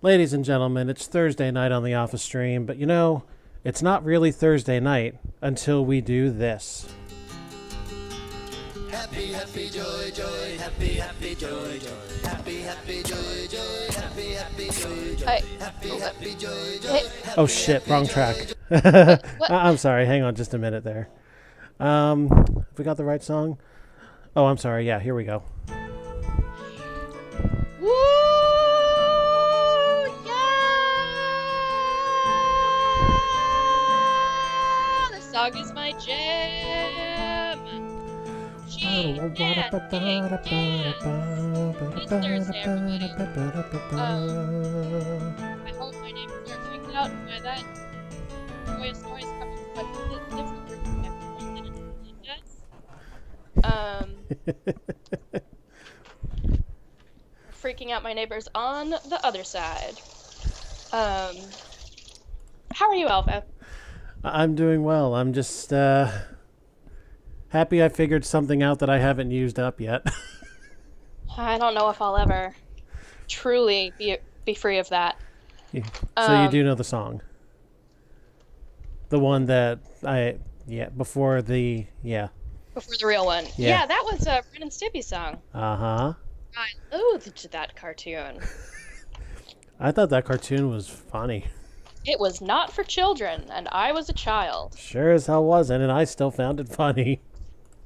Ladies and gentlemen, it's Thursday night on the Office stream, but it's not really Thursday night until we do this. Happy, happy, joy, joy, happy, happy, joy, joy, happy, happy, joy, joy, happy, happy, joy, joy, happy, happy, joy, joy. Oh shit, wrong track. I'm sorry, hang on just a minute there. Have we got the right song? Oh, I'm sorry, yeah, here we go. Woo! Yeah! This song is my jam. It's Thursday, everybody. I hope my neighbors aren't freaked out by that joyous noise coming from a different group of people. Freaking out my neighbors on the other side. How are you, Alpha? I'm doing well. I'm just happy I figured something out that I haven't used up yet. I don't know if I'll ever truly be free of that. Yeah. So you do know the song? The one that before the real one. Yeah, yeah that was a Ren and Stimpy song. Uh-huh. I loathed that cartoon. I thought that cartoon was funny. It was not for children, and I was a child. Sure as hell wasn't, and I still found it funny.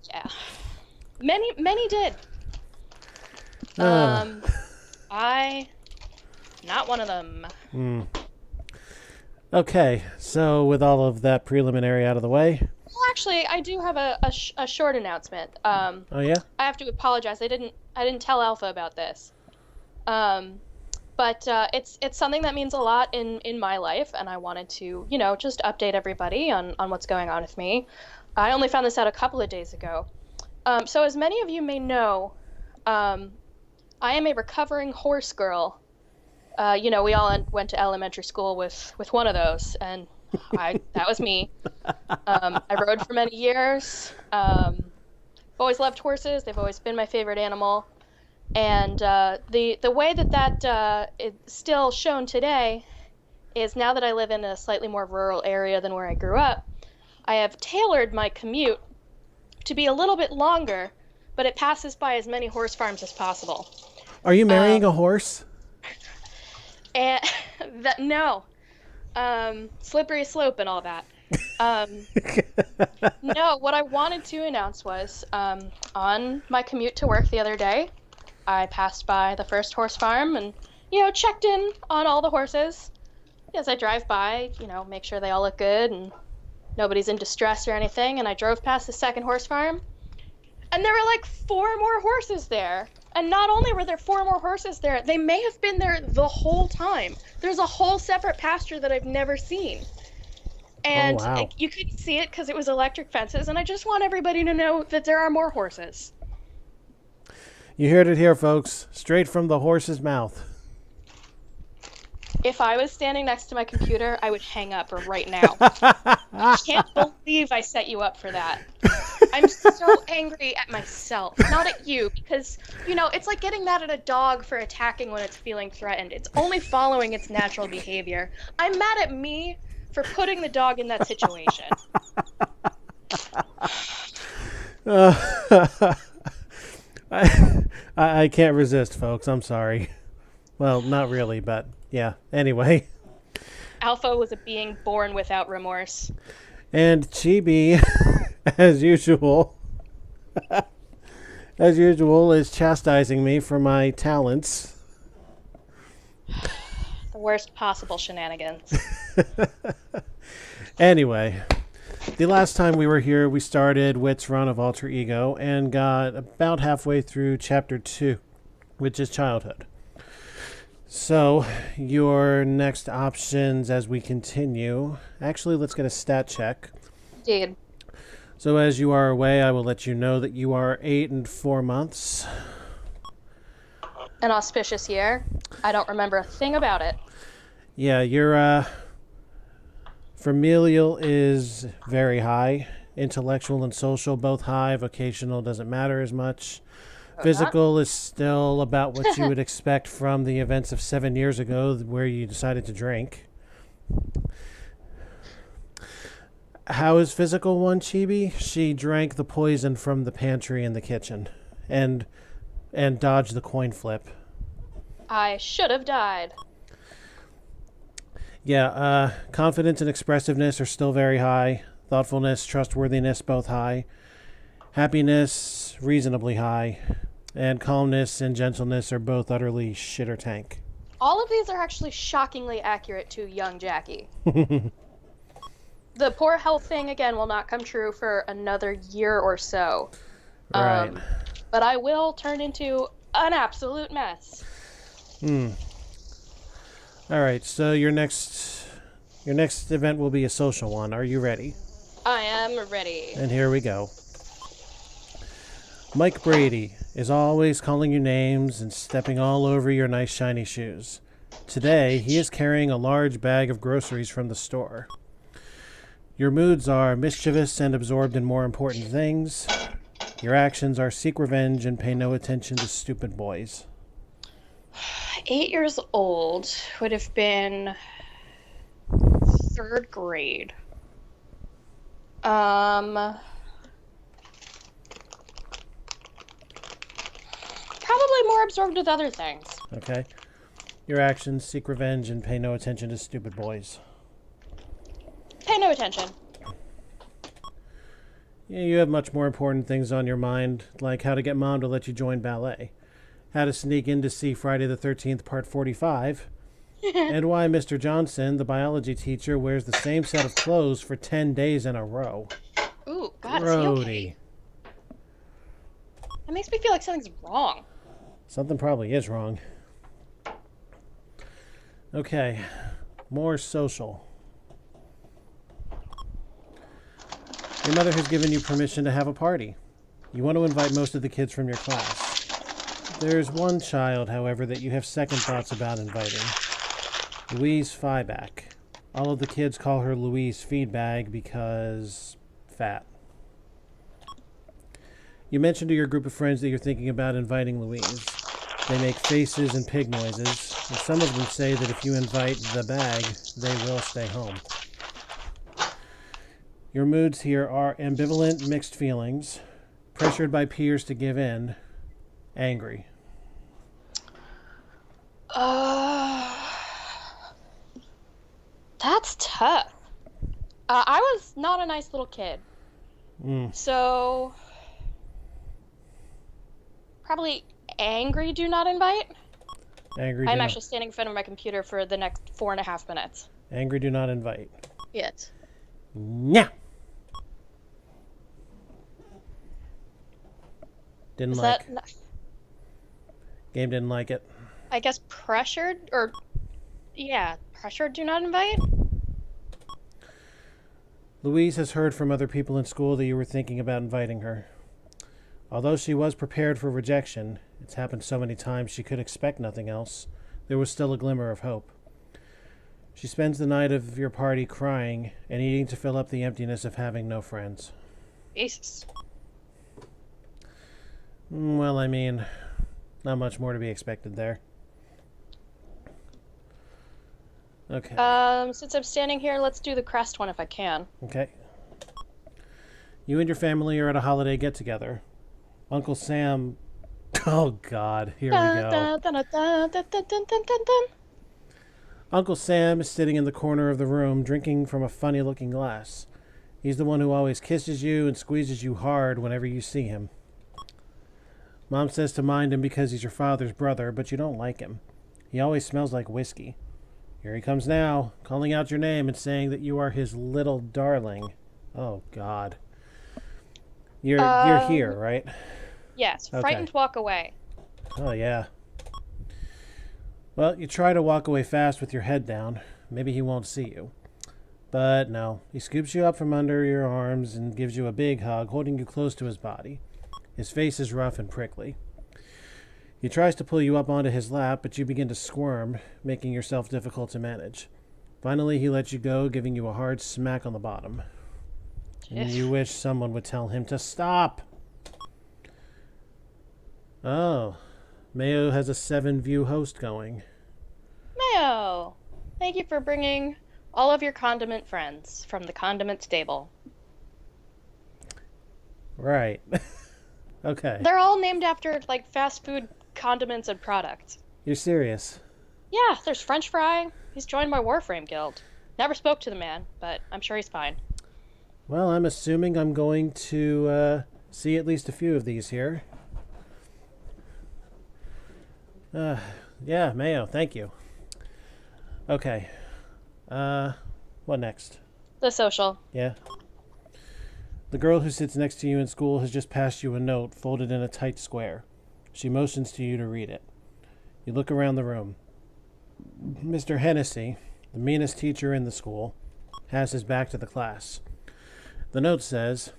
Yeah. Many did. I... not one of them. Okay, so with all of that preliminary out of the way... Well, actually, I do have a short announcement. Oh, yeah? I have to apologize. I didn't tell Alpha about this. But it's something that means a lot in my life, and I wanted to, just update everybody on what's going on with me. I only found this out a couple of days ago. So as many of you may know, I am a recovering horse girl. We all went to elementary school with one of those, and that was me. I rode for many years. Always loved horses. They've always been my favorite animal. And the way that is still shown today is now that I live in a slightly more rural area than where I grew up, I have tailored my commute to be a little bit longer, but it passes by as many horse farms as possible. Are you marrying a horse? And no. Slippery slope and all that. No, what I wanted to announce was on my commute to work the other day, I passed by the first horse farm and, checked in on all the horses. As I drive by, make sure they all look good and nobody's in distress or anything. And I drove past the second horse farm, and there were like 4 more horses there. And not only were there 4 more horses there, they may have been there the whole time. There's a whole separate pasture that I've never seen. And you couldn't see it because it was electric fences, and I just want everybody to know that there are more horses. You heard it here, folks. Straight from the horse's mouth. If I was standing next to my computer, I would hang up right now. I can't believe I set you up for that. I'm so angry at myself, not at you, because, it's like getting mad at a dog for attacking when it's feeling threatened. It's only following its natural behavior. I'm mad at me for putting the dog in that situation. I can't resist, folks. I'm sorry. Well, not really, but yeah. Anyway. Alpha was a being born without remorse. And Chibi, as usual, is chastising me for my talents. The worst possible shenanigans. Anyway, the last time we were here, we started Wit's run of Alter Ego and got about halfway through Chapter 2, which is Childhood. So, your next options as we continue... Actually, let's get a stat check. Indeed. So, as you are away, I will let you know that you are 8 and 4 months. An auspicious year. I don't remember a thing about it. Yeah, your familial is very high. Intellectual and social, both high. Vocational doesn't matter as much. Physical is still about what you would expect from the events of 7 years ago where you decided to drink. How is physical one, Chibi? She drank the poison from the pantry in the kitchen and dodged the coin flip. I should have died. Yeah, confidence and expressiveness are still very high. Thoughtfulness, trustworthiness, both high. Happiness, reasonably high. And calmness and gentleness are both utterly shit or tank. All of these are actually shockingly accurate to young Jackie. The poor health thing, again, will not come true for another year or so. Right. But I will turn into an absolute mess. All right, so your next event will be a social one. Are you ready? I am ready. And here we go. Mike Brady is always calling you names and stepping all over your nice shiny shoes. Today, he is carrying a large bag of groceries from the store. Your moods are mischievous and absorbed in more important things. Your actions are seek revenge and pay no attention to stupid boys. 8 years old would have been 3rd grade. Probably more absorbed with other things. Okay. Your actions seek revenge and pay no attention to stupid boys. Pay no attention. Yeah, you have much more important things on your mind, like how to get Mom to let you join ballet, how to sneak in to see Friday the 13th, Part 45, and why Mr. Johnson, the biology teacher, wears the same set of clothes for 10 days in a row. Ooh, God, is he okay? That makes me feel like something's wrong. Something probably is wrong. Okay, more social. Your mother has given you permission to have a party. You want to invite most of the kids from your class. There's one child, however, that you have second thoughts about inviting. Louise Fieback. All of the kids call her Louise Feedbag because fat. You mentioned to your group of friends that you're thinking about inviting Louise. They make faces and pig noises, and some of them say that if you invite the bag, they will stay home. Your moods here are ambivalent, mixed feelings, pressured by peers to give in, angry. That's tough. I was not a nice little kid. So, probably angry, do not invite. Angry. I'm actually standing in front of my computer for the next 4.5 minutes. Angry, do not invite. Yes. Yeah. Didn't like. Game didn't like it. I guess pressured, or yeah, pressured, do not invite. Louise has heard from other people in school that you were thinking about inviting her. Although she was prepared for rejection, it's happened so many times she could expect nothing else, there was still a glimmer of hope. She spends the night of your party crying and eating to fill up the emptiness of having no friends. Jesus. Well, I mean, not much more to be expected there. Okay. Since I'm standing here, let's do the crest one if I can. Okay. You and your family are at a holiday get-together. Uncle Sam... Oh, God. Here we go. Uncle Sam is sitting in the corner of the room, drinking from a funny-looking glass. He's the one who always kisses you and squeezes you hard whenever you see him. Mom says to mind him because he's your father's brother, but you don't like him. He always smells like whiskey. Here he comes now, calling out your name and saying that you are his little darling. Oh, God. You're here, right? Yes, Okay. frightened, walk away. Oh, yeah. Well, you try to walk away fast with your head down. Maybe he won't see you. But no, he scoops you up from under your arms and gives you a big hug, holding you close to his body. His face is rough and prickly. He tries to pull you up onto his lap, but you begin to squirm, making yourself difficult to manage. Finally, he lets you go, giving you a hard smack on the bottom. And you wish someone would tell him to stop. Oh, Mayo has a 7-view host going. Mayo, thank you for bringing all of your condiment friends from the condiment stable. Right. Okay. They're all named after, like, fast food condiments and products. You're serious? Yeah, there's French Fry. He's joined my Warframe guild. Never spoke to the man, but I'm sure he's fine. Well, I'm assuming I'm going to see at least a few of these here. Yeah, Mayo, thank you. Okay. What next? The social. Yeah. The girl who sits next to you in school has just passed you a note folded in a tight square. She motions to you to read it. You look around the room. Mr. Hennessy, the meanest teacher in the school, has his back to the class. The note says,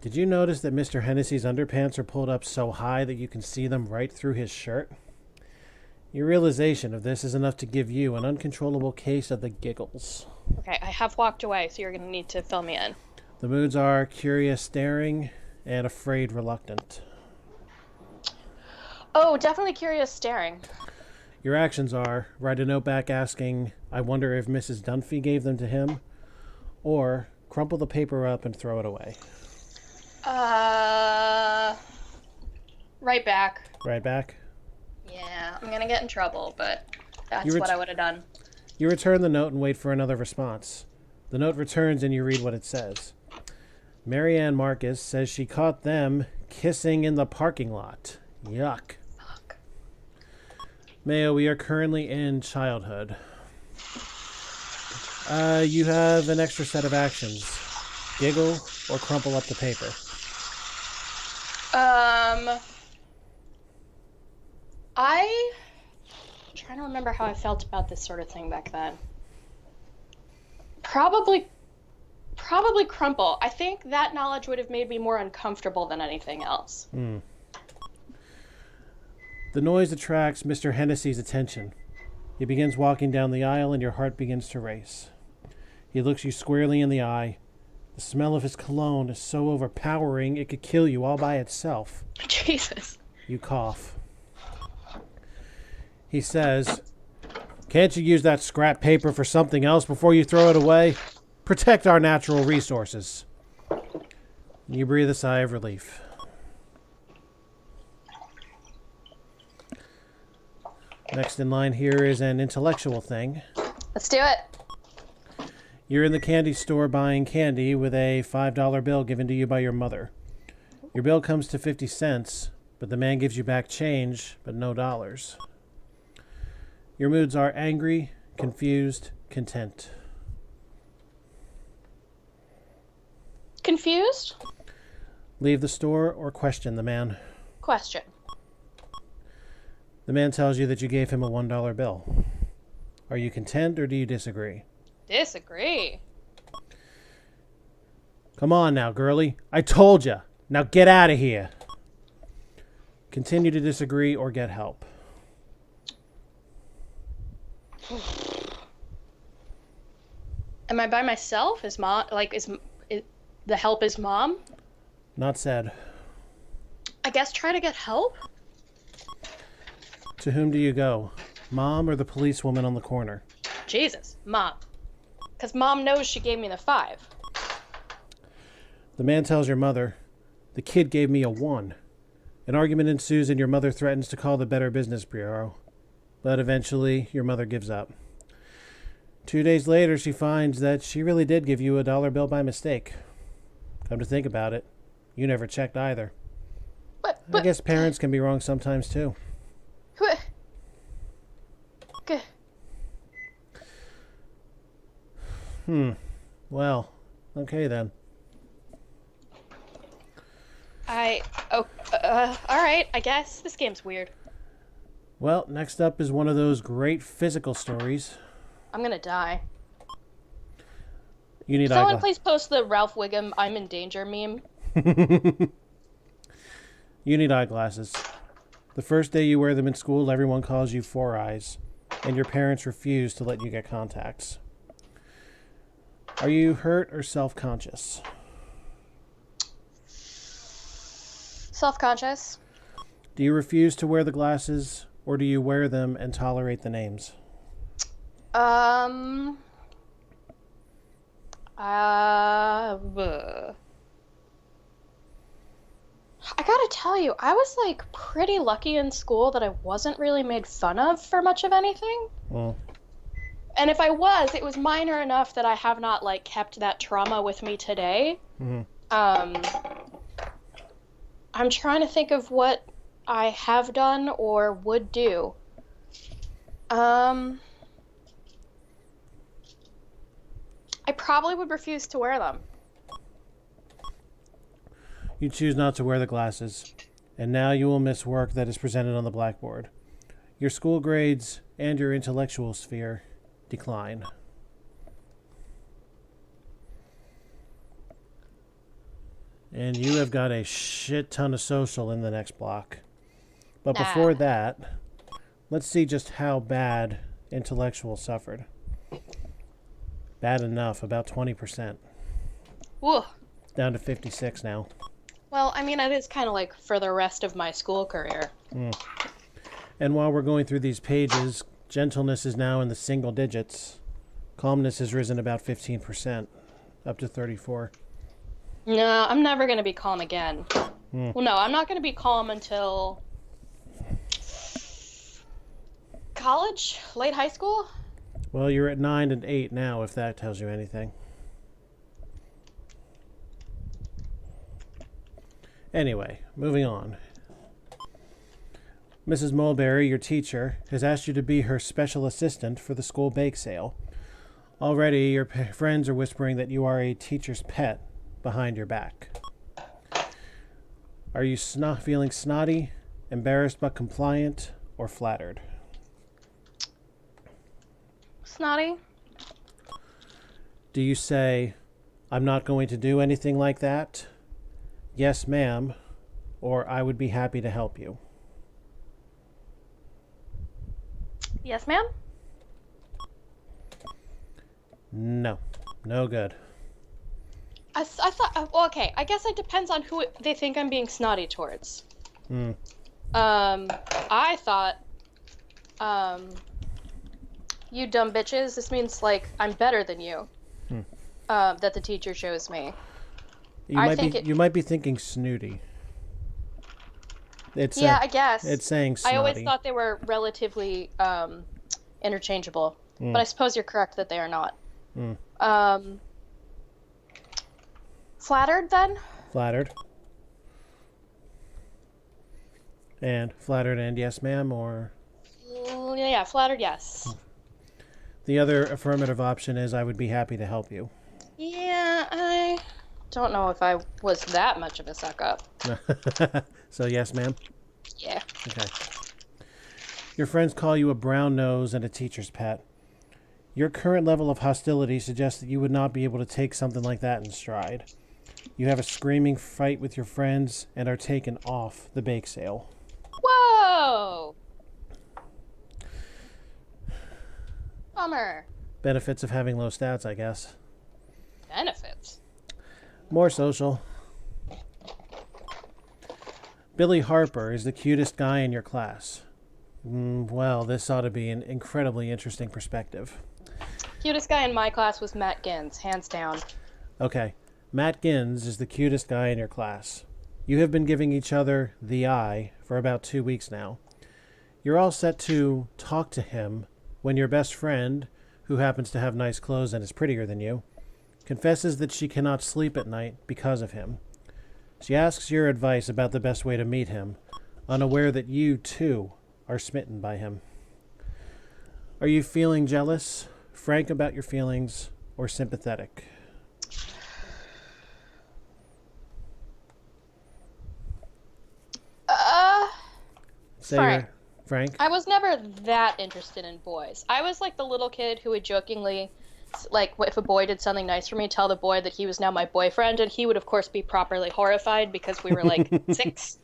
"Did you notice that Mr. Hennessy's underpants are pulled up so high that you can see them right through his shirt?" Your realization of this is enough to give you an uncontrollable case of the giggles. Okay, I have walked away, so you're going to need to fill me in. The moods are curious staring and afraid reluctant. Oh, definitely curious staring. Your actions are write a note back asking, "I wonder if Mrs. Dunphy gave them to him," or crumple the paper up and throw it away. Right back. Right back. Yeah, I'm gonna get in trouble, but that's You what I would have done. You return the note and wait for another response. The note returns and you read what it says. Marianne Marcus says she caught them kissing in the parking lot. Yuck. Fuck. Mayo, we are currently in childhood. You have an extra set of actions. Giggle or crumple up the paper. I'm trying to remember how I felt about this sort of thing back then. Probably crumple. I think that knowledge would have made me more uncomfortable than anything else. The noise attracts Mr. Hennessy's attention. He begins walking down the aisle and your heart begins to race. He looks you squarely in the eye. The smell of his cologne is so overpowering it could kill you all by itself. Jesus. You cough. He says, "Can't you use that scrap paper for something else before you throw it away? Protect our natural resources." You breathe a sigh of relief. Next in line here is an intellectual thing. Let's do it. You're in the candy store buying candy with a $5 bill given to you by your mother. Your bill comes to 50 cents, but the man gives you back change, but no dollars. Your moods are angry, confused, content. Confused? Leave the store or question the man. Question. The man tells you that you gave him a $1 bill. Are you content or do you disagree? Disagree. Come on now, girlie. I told ya. Now get out of here. Continue to disagree or get help. Am I by myself? Is mom is the help is mom? Not said. I guess try to get help? To whom do you go? Mom or the policewoman on the corner? Jesus, mom. Because mom knows she gave me the 5. The man tells your mother, "The kid gave me a 1. An argument ensues and your mother threatens to call the Better Business Bureau. But eventually, your mother gives up. 2 days later, she finds that she really did give you a $1 bill by mistake. Come to think about it, you never checked either. But I guess parents can be wrong sometimes, too. Okay. Well, okay then. All right, I guess. This game's weird. Well, next up is one of those great physical stories. I'm gonna die. You need Someone eyeglasses. please post the Ralph Wiggum "I'm in danger" meme. You need eyeglasses. The first day you wear them in school, everyone calls you Four Eyes, and your parents refuse to let you get contacts. Are you hurt or self-conscious? Self-conscious. Do you refuse to wear the glasses, or do you wear them and tolerate the names? Uh, I gotta tell you, I was like pretty lucky in school that I wasn't really made fun of for much of anything. Well, And if I was, it was minor enough that I have not like kept that trauma with me today. mhm. I'm trying to think of what I have done or would do. I probably would refuse to wear them. You choose not to wear the glasses, and now you will miss work that is presented on the blackboard. Your school grades and your intellectual sphere decline. And you have got a shit ton of social in the next block. But before that, let's see just how bad intellectual suffered. Bad enough, about 20%. Whoa. Down to 56 now. Well, I mean, it is kind of like for the rest of my school career. And while we're going through these pages, gentleness is now in the single digits. Calmness has risen about 15%, up to 34. No, I'm never going to be calm again. Well, no, I'm not going to be calm until college, late high school. Well, you're at 9 and 8 now, if that tells you anything. Anyway, moving on. Mrs. Mulberry, your teacher, has asked you to be her special assistant for the school bake sale. Already, your friends are whispering that you are a teacher's pet behind your back. Are you feeling snotty, embarrassed but compliant, or flattered? Snotty? Do you say, I'm not going to do anything like that? Yes, ma'am, or I would be happy to help you. Yes, ma'am? No, no good. I thought, well, okay, I guess it depends on who they think I'm being snotty towards. I thought, you dumb bitches, this means, like, I'm better than you. That the teacher shows me. You might be thinking snooty. I guess. It's saying snotty. I always thought they were relatively interchangeable, but I suppose you're correct that they are not. Flattered, then? Flattered. And flattered and yes, ma'am, or? Yeah, flattered, yes. The other affirmative option is I would be happy to help you. Yeah, I don't know if I was that much of a suck-up. So yes, ma'am? Yeah. Okay. Your friends call you a brown nose and a teacher's pet. Your current level of hostility suggests that you would not be able to take something like that in stride. You have a screaming fight with your friends and are taken off the bake sale. Whoa! Bummer. Benefits of having low stats, I guess. Benefits? More social. Billy Harper is the cutest guy in your class. Well, this ought to be an incredibly interesting perspective. Cutest guy in my class was Matt Gins, hands down. Okay, Matt Gins is the cutest guy in your class. You have been giving each other the eye for about 2 weeks now. You're all set to talk to him when your best friend, who happens to have nice clothes and is prettier than you, confesses that she cannot sleep at night because of him. She asks your advice about the best way to meet him, unaware that you, too, are smitten by him. Are you feeling jealous, frank about your feelings, or sympathetic? Frank? I was never that interested in boys. I was like the little kid who would jokingly, like, if a boy did something nice for me, tell the boy that he was now my boyfriend, and he would, of course, be properly horrified because we were, like, 6.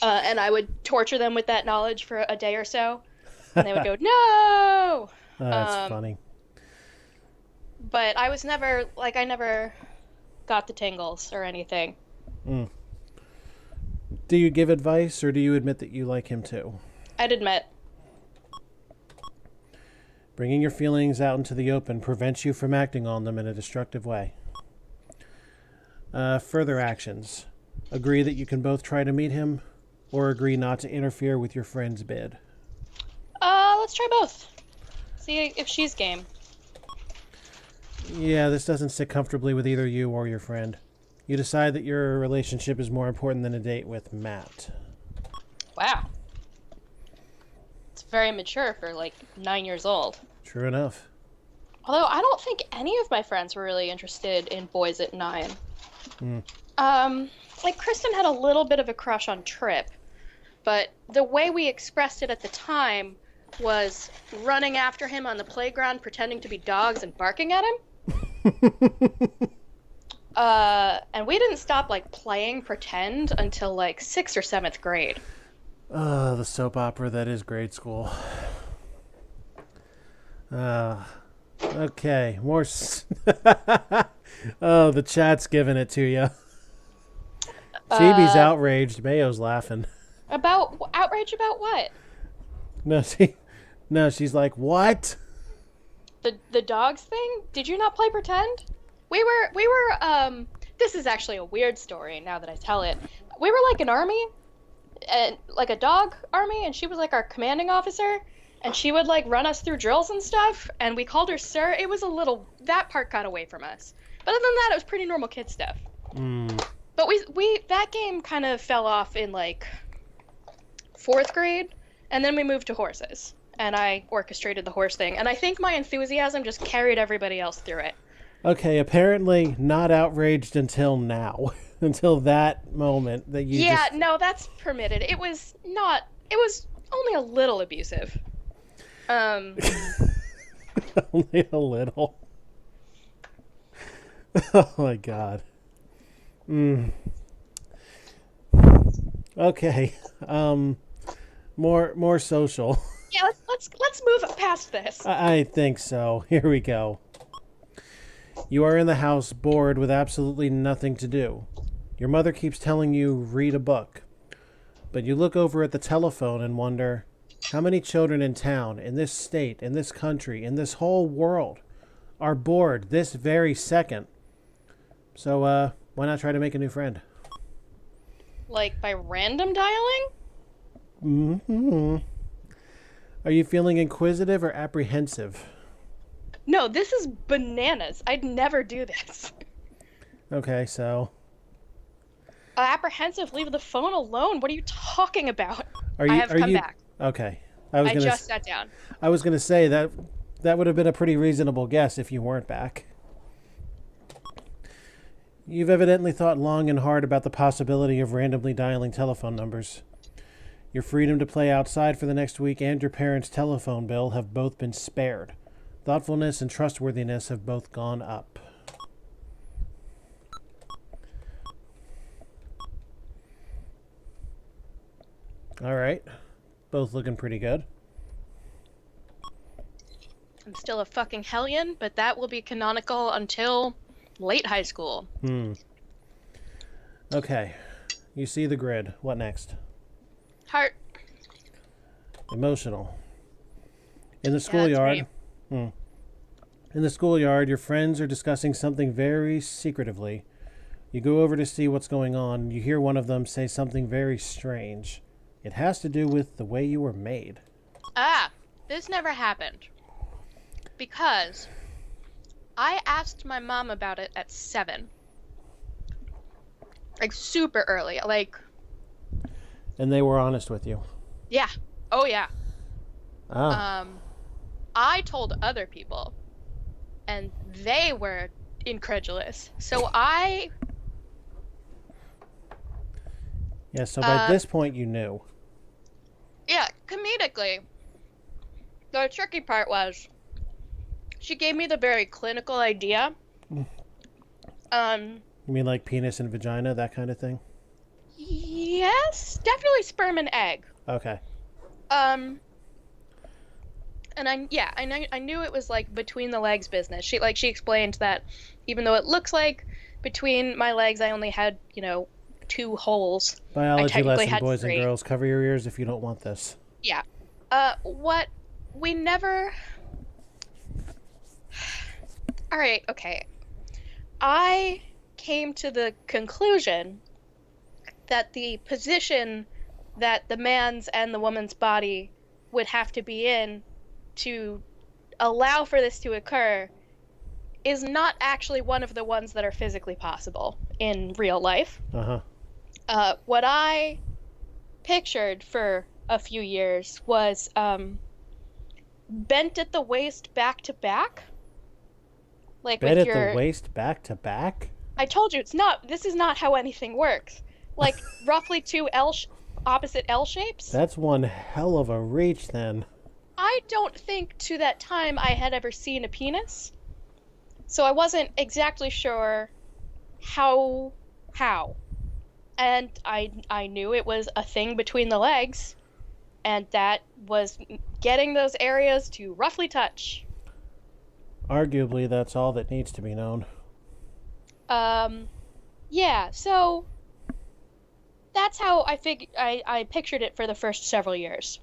And I would torture them with that knowledge for a day or so, and they would go, no! That's funny. But I was never, I never got the tingles or anything. Do you give advice, or do you admit that you like him too? I'd admit. Bringing your feelings out into the open prevents you from acting on them in a destructive way. Further actions. Agree that you can both try to meet him, or agree not to interfere with your friend's bid. Let's try both. See if she's game. Yeah, this doesn't sit comfortably with either you or your friend. You decide that your relationship is more important than a date with Matt. Wow. It's very mature for, like, 9 years old. True enough. Although, I don't think any of my friends were really interested in boys at 9. Like, Kristen had a little bit of a crush on Trip, but the way we expressed it at the time was running after him on the playground, pretending to be dogs and barking at him. And we didn't stop, like, playing pretend until, like, 6th or 7th grade. The soap opera that is grade school. Okay, more... Oh, the chat's giving it to you. Phoebe's outraged. Mayo's laughing. Outrage about what? No, she's like, what? The dogs thing? Did you not play pretend? We were, this is actually a weird story now that I tell it. We were like an army, and like a dog army, and she was like our commanding officer, and she would like run us through drills and stuff, and we called her Sir. It was that part got away from us. But other than that, it was pretty normal kid stuff. But that game kind of fell off in like 4th grade, and then we moved to horses, and I orchestrated the horse thing, and I think my enthusiasm just carried everybody else through it. Okay, apparently not outraged until now. Until that moment that you no, that's permitted. It was only a little abusive. Only a little. Oh my god. Okay. More social. Yeah, let's move past this. I think so. Here we go. You are in the house, bored with absolutely nothing to do. Your mother keeps telling you read a book. But you look over at the telephone and wonder, how many children in town, in this state, in this country, in this whole world are bored this very second? So, why not try to make a new friend? Like by random dialing? Mm-hmm. Are you feeling inquisitive or apprehensive? No, this is bananas. I'd never do this. Okay, so... apprehensive, leave the phone alone. What are you talking about? I have come back. Okay. I just sat down. I was going to say that would have been a pretty reasonable guess if you weren't back. You've evidently thought long and hard about the possibility of randomly dialing telephone numbers. Your freedom to play outside for the next week and your parents' telephone bill have both been spared. Thoughtfulness and trustworthiness have both gone up. All right. Both looking pretty good. I'm still a fucking hellion, but that will be canonical until late high school. Okay. You see the grid. What next? Heart. Emotional. In the schoolyard. In the schoolyard, your friends are discussing something very secretively. You go over to see what's going on. You hear one of them say something very strange. It has to do with the way you were made. This never happened. Because I asked my mom about it at 7. Like, super early. Like... And they were honest with you? Yeah. Oh, yeah. Oh. I told other people, and they were incredulous. So I... Yeah, so by this point you knew. Yeah, comedically. The tricky part was, she gave me the very clinical idea. You mean like penis and vagina, that kind of thing? Yes, definitely sperm and egg. Okay. And I knew it was like between the legs business. She explained that even though it looks like between my legs I only had, 2 holes. Biology lesson, had boys 3. and girls. Cover your ears if you don't want this. Yeah. What we never... Alright, okay. I came to the conclusion that the position that the man's and the woman's body would have to be in to allow for this to occur is not actually one of the ones that are physically possible in real life. What I pictured for a few years was bent at the waist back to back. Like Bent with at the waist back to back? I told you, this is not how anything works. Like, roughly 2 opposite L shapes. That's one hell of a reach, then. I don't think to that time I had ever seen a penis. So I wasn't exactly sure how. And I knew it was a thing between the legs, and that was getting those areas to roughly touch. Arguably, that's all that needs to be known. Yeah, so that's how I pictured it for the first several years.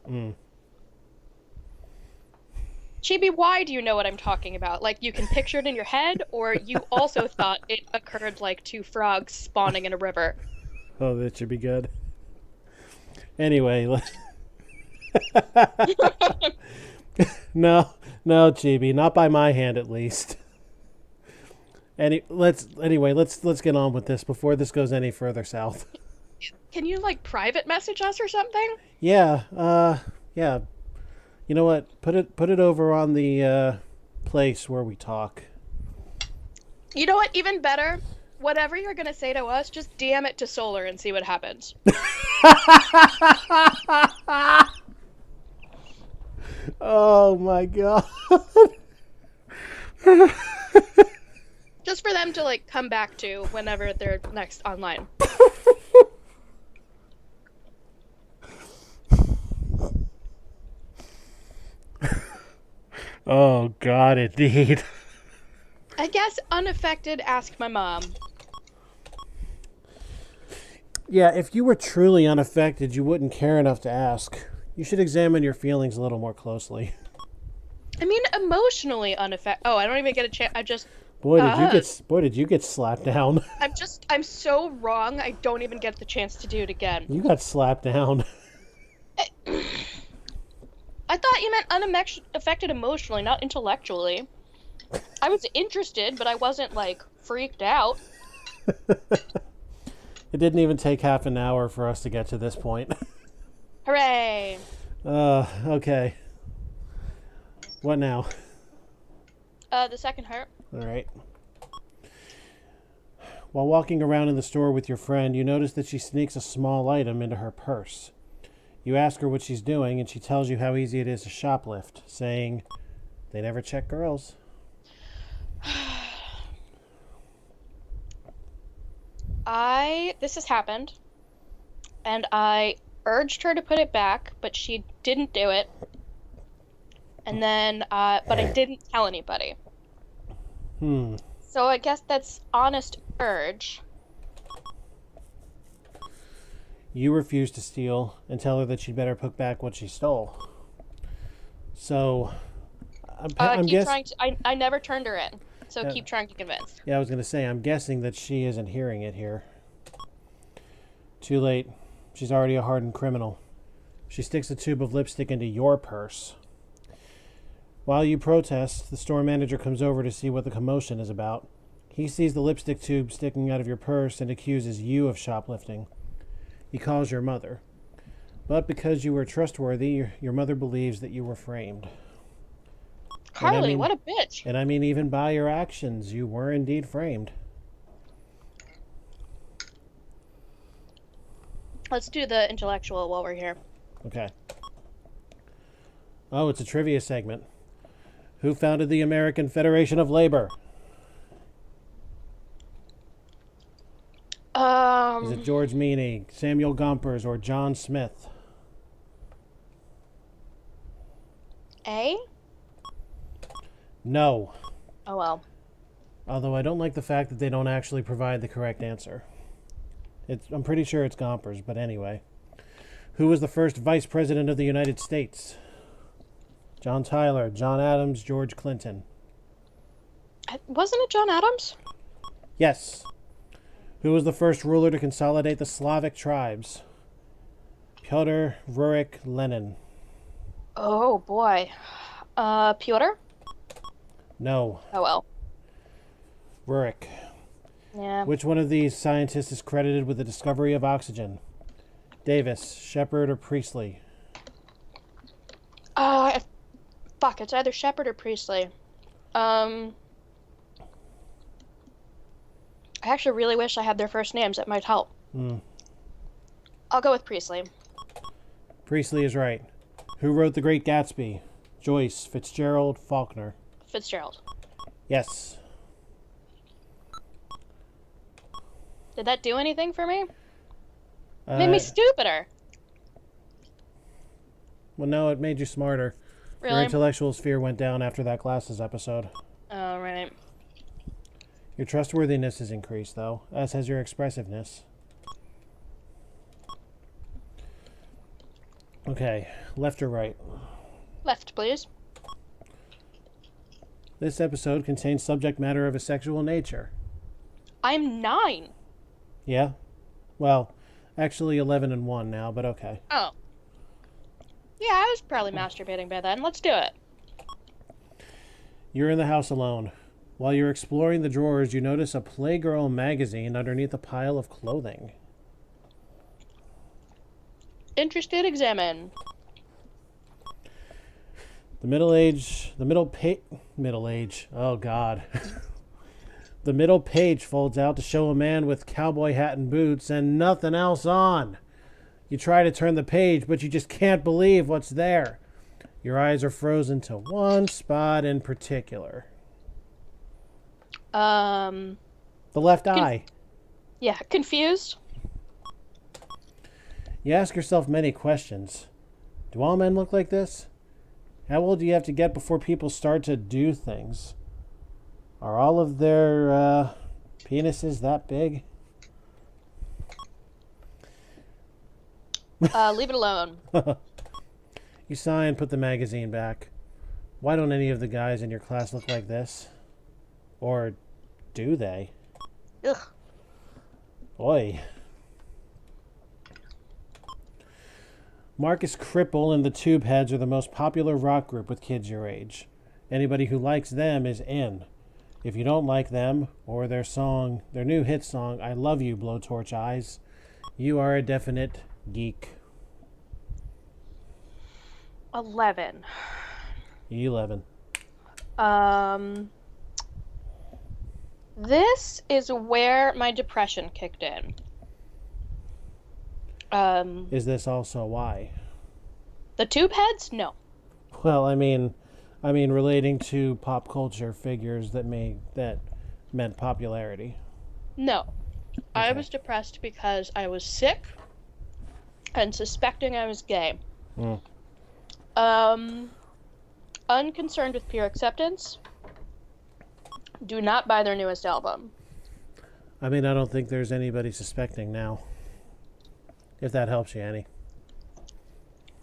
Chibi, why do you know what I'm talking about? Like, you can picture it in your head, or you also thought it occurred like 2 frogs spawning in a river? Oh, that should be good. Anyway, no, Chibi, not by my hand at least. Let's get on with this before this goes any further south. Can you like private message us or something? Yeah, yeah. You know what? Put it over on the place where we talk. You know what? Even better. Whatever you're gonna say to us, just DM it to Solar and see what happens. Oh my god. Just for them to like come back to whenever they're next online. Oh god, indeed. I guess unaffected, ask my mom. Yeah, if you were truly unaffected, you wouldn't care enough to ask. You should examine your feelings a little more closely. I mean, emotionally unaffected. Oh, I don't even get a chance. I just... Boy, did you get slapped down. I'm so wrong, I don't even get the chance to do it again. You got slapped down. I thought you meant unaffected emotionally, not intellectually. I was interested, but I wasn't, like, freaked out. It didn't even take half an hour for us to get to this point. Hooray! Okay. What now? The second hurt. All right. While walking around in the store with your friend, you notice that she sneaks a small item into her purse. You ask her what she's doing, and she tells you how easy it is to shoplift, saying, "They never check girls." This has happened, and I urged her to put it back, but she didn't do it. And then, but I didn't tell anybody. So I guess that's honest urge. You refuse to steal and tell her that she'd better put back what she stole. So, I'm guessing... I never turned her in, so keep trying to convince. Yeah, I was going to say, I'm guessing that she isn't hearing it here. Too late. She's already a hardened criminal. She sticks a tube of lipstick into your purse. While you protest, the store manager comes over to see what the commotion is about. He sees the lipstick tube sticking out of your purse and accuses you of shoplifting. He calls your mother. But because you were trustworthy, your mother believes that you were framed. Carly, what a bitch. And I mean, even by your actions, you were indeed framed. Let's do the intellectual while we're here. Okay. Oh, it's a trivia segment. Who founded the American Federation of Labor? Is it George Meany, Samuel Gompers, or John Smith? A? No. Oh well. Although I don't like the fact that they don't actually provide the correct answer. I'm pretty sure it's Gompers, but anyway. Who was the first Vice President of the United States? John Tyler, John Adams, George Clinton. Wasn't it John Adams? Yes. Who was the first ruler to consolidate the Slavic tribes? Pyotr Rurik Lenin. Oh, boy. Pyotr? No. Oh, well. Rurik. Yeah. Which one of these scientists is credited with the discovery of oxygen? Davis, Shepard, or Priestley? Fuck, it's either Shepard or Priestley. I actually really wish I had their first names. That might help. I'll go with Priestley. Priestley is right. Who wrote The Great Gatsby? Joyce, Fitzgerald, Faulkner. Fitzgerald. Yes. Did that do anything for me? Made me stupider. Well, no, it made you smarter. Your Really? intellectual sphere went down after that glasses episode. Oh, right. Your trustworthiness has increased, though, as has your expressiveness. Okay, left or right? Left, please. This episode contains subject matter of a sexual nature. I'm 9. Yeah? Well, actually 11 and 1 now, but okay. Oh. Yeah, I was probably masturbating by then. Let's do it. You're in the house alone. While you're exploring the drawers, you notice a Playgirl magazine underneath a pile of clothing. Interested, examine. The middle page folds out to show a man with cowboy hat and boots and nothing else on. You try to turn the page, but you just can't believe what's there. Your eyes are frozen to one spot in particular. The left eye. Yeah, confused? You ask yourself many questions. Do all men look like this? How old do you have to get before people start to do things? Are all of their penises that big? Leave it alone. You sigh and put the magazine back. Why don't any of the guys in your class look like this? Or do they? Ugh. Oi. Marcus Cripple and the Tubeheads are the most popular rock group with kids your age. Anybody who likes them is in. If you don't like them, or their new hit song, I Love You, Blowtorch Eyes, you are a definite geek. 11. 11. This is where my depression kicked in. Is this also why? The Tubeheads? No. Well, I mean relating to pop culture figures that meant popularity. No. Okay. I was depressed because I was sick and suspecting I was gay. Unconcerned with peer acceptance. Do not buy their newest album. I mean, I don't think there's anybody suspecting now. If that helps you, Annie.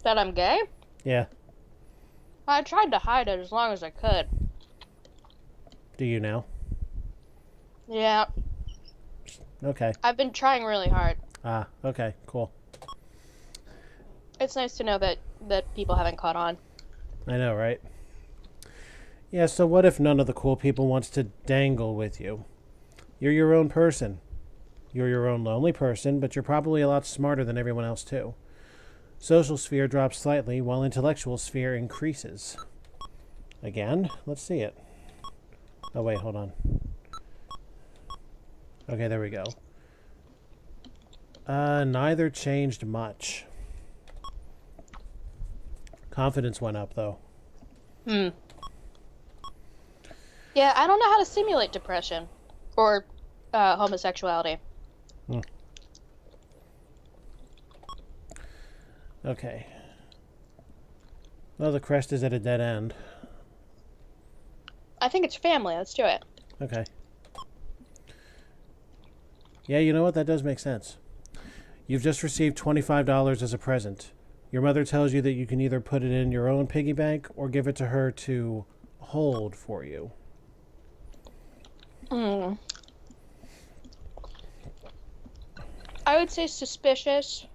That I'm gay? Yeah. I tried to hide it as long as I could. Do you now? Yeah. Okay. I've been trying really hard. Ah, okay, cool. It's nice to know that people haven't caught on. I know, right? Yeah, so what if none of the cool people wants to dangle with you? You're your own person. You're your own lonely person, but you're probably a lot smarter than everyone else, too. Social sphere drops slightly, while intellectual sphere increases. Again? Let's see it. Oh, wait, hold on. Okay, there we go. Neither changed much. Confidence went up, though. Yeah, I don't know how to simulate depression. Or homosexuality. Okay. Well, the crest is at a dead end. I think it's family. Let's do it. Okay. Yeah, you know what? That does make sense. You've just received $25 as a present. Your mother tells you that you can either put it in your own piggy bank or give it to her to hold for you. I would say suspicious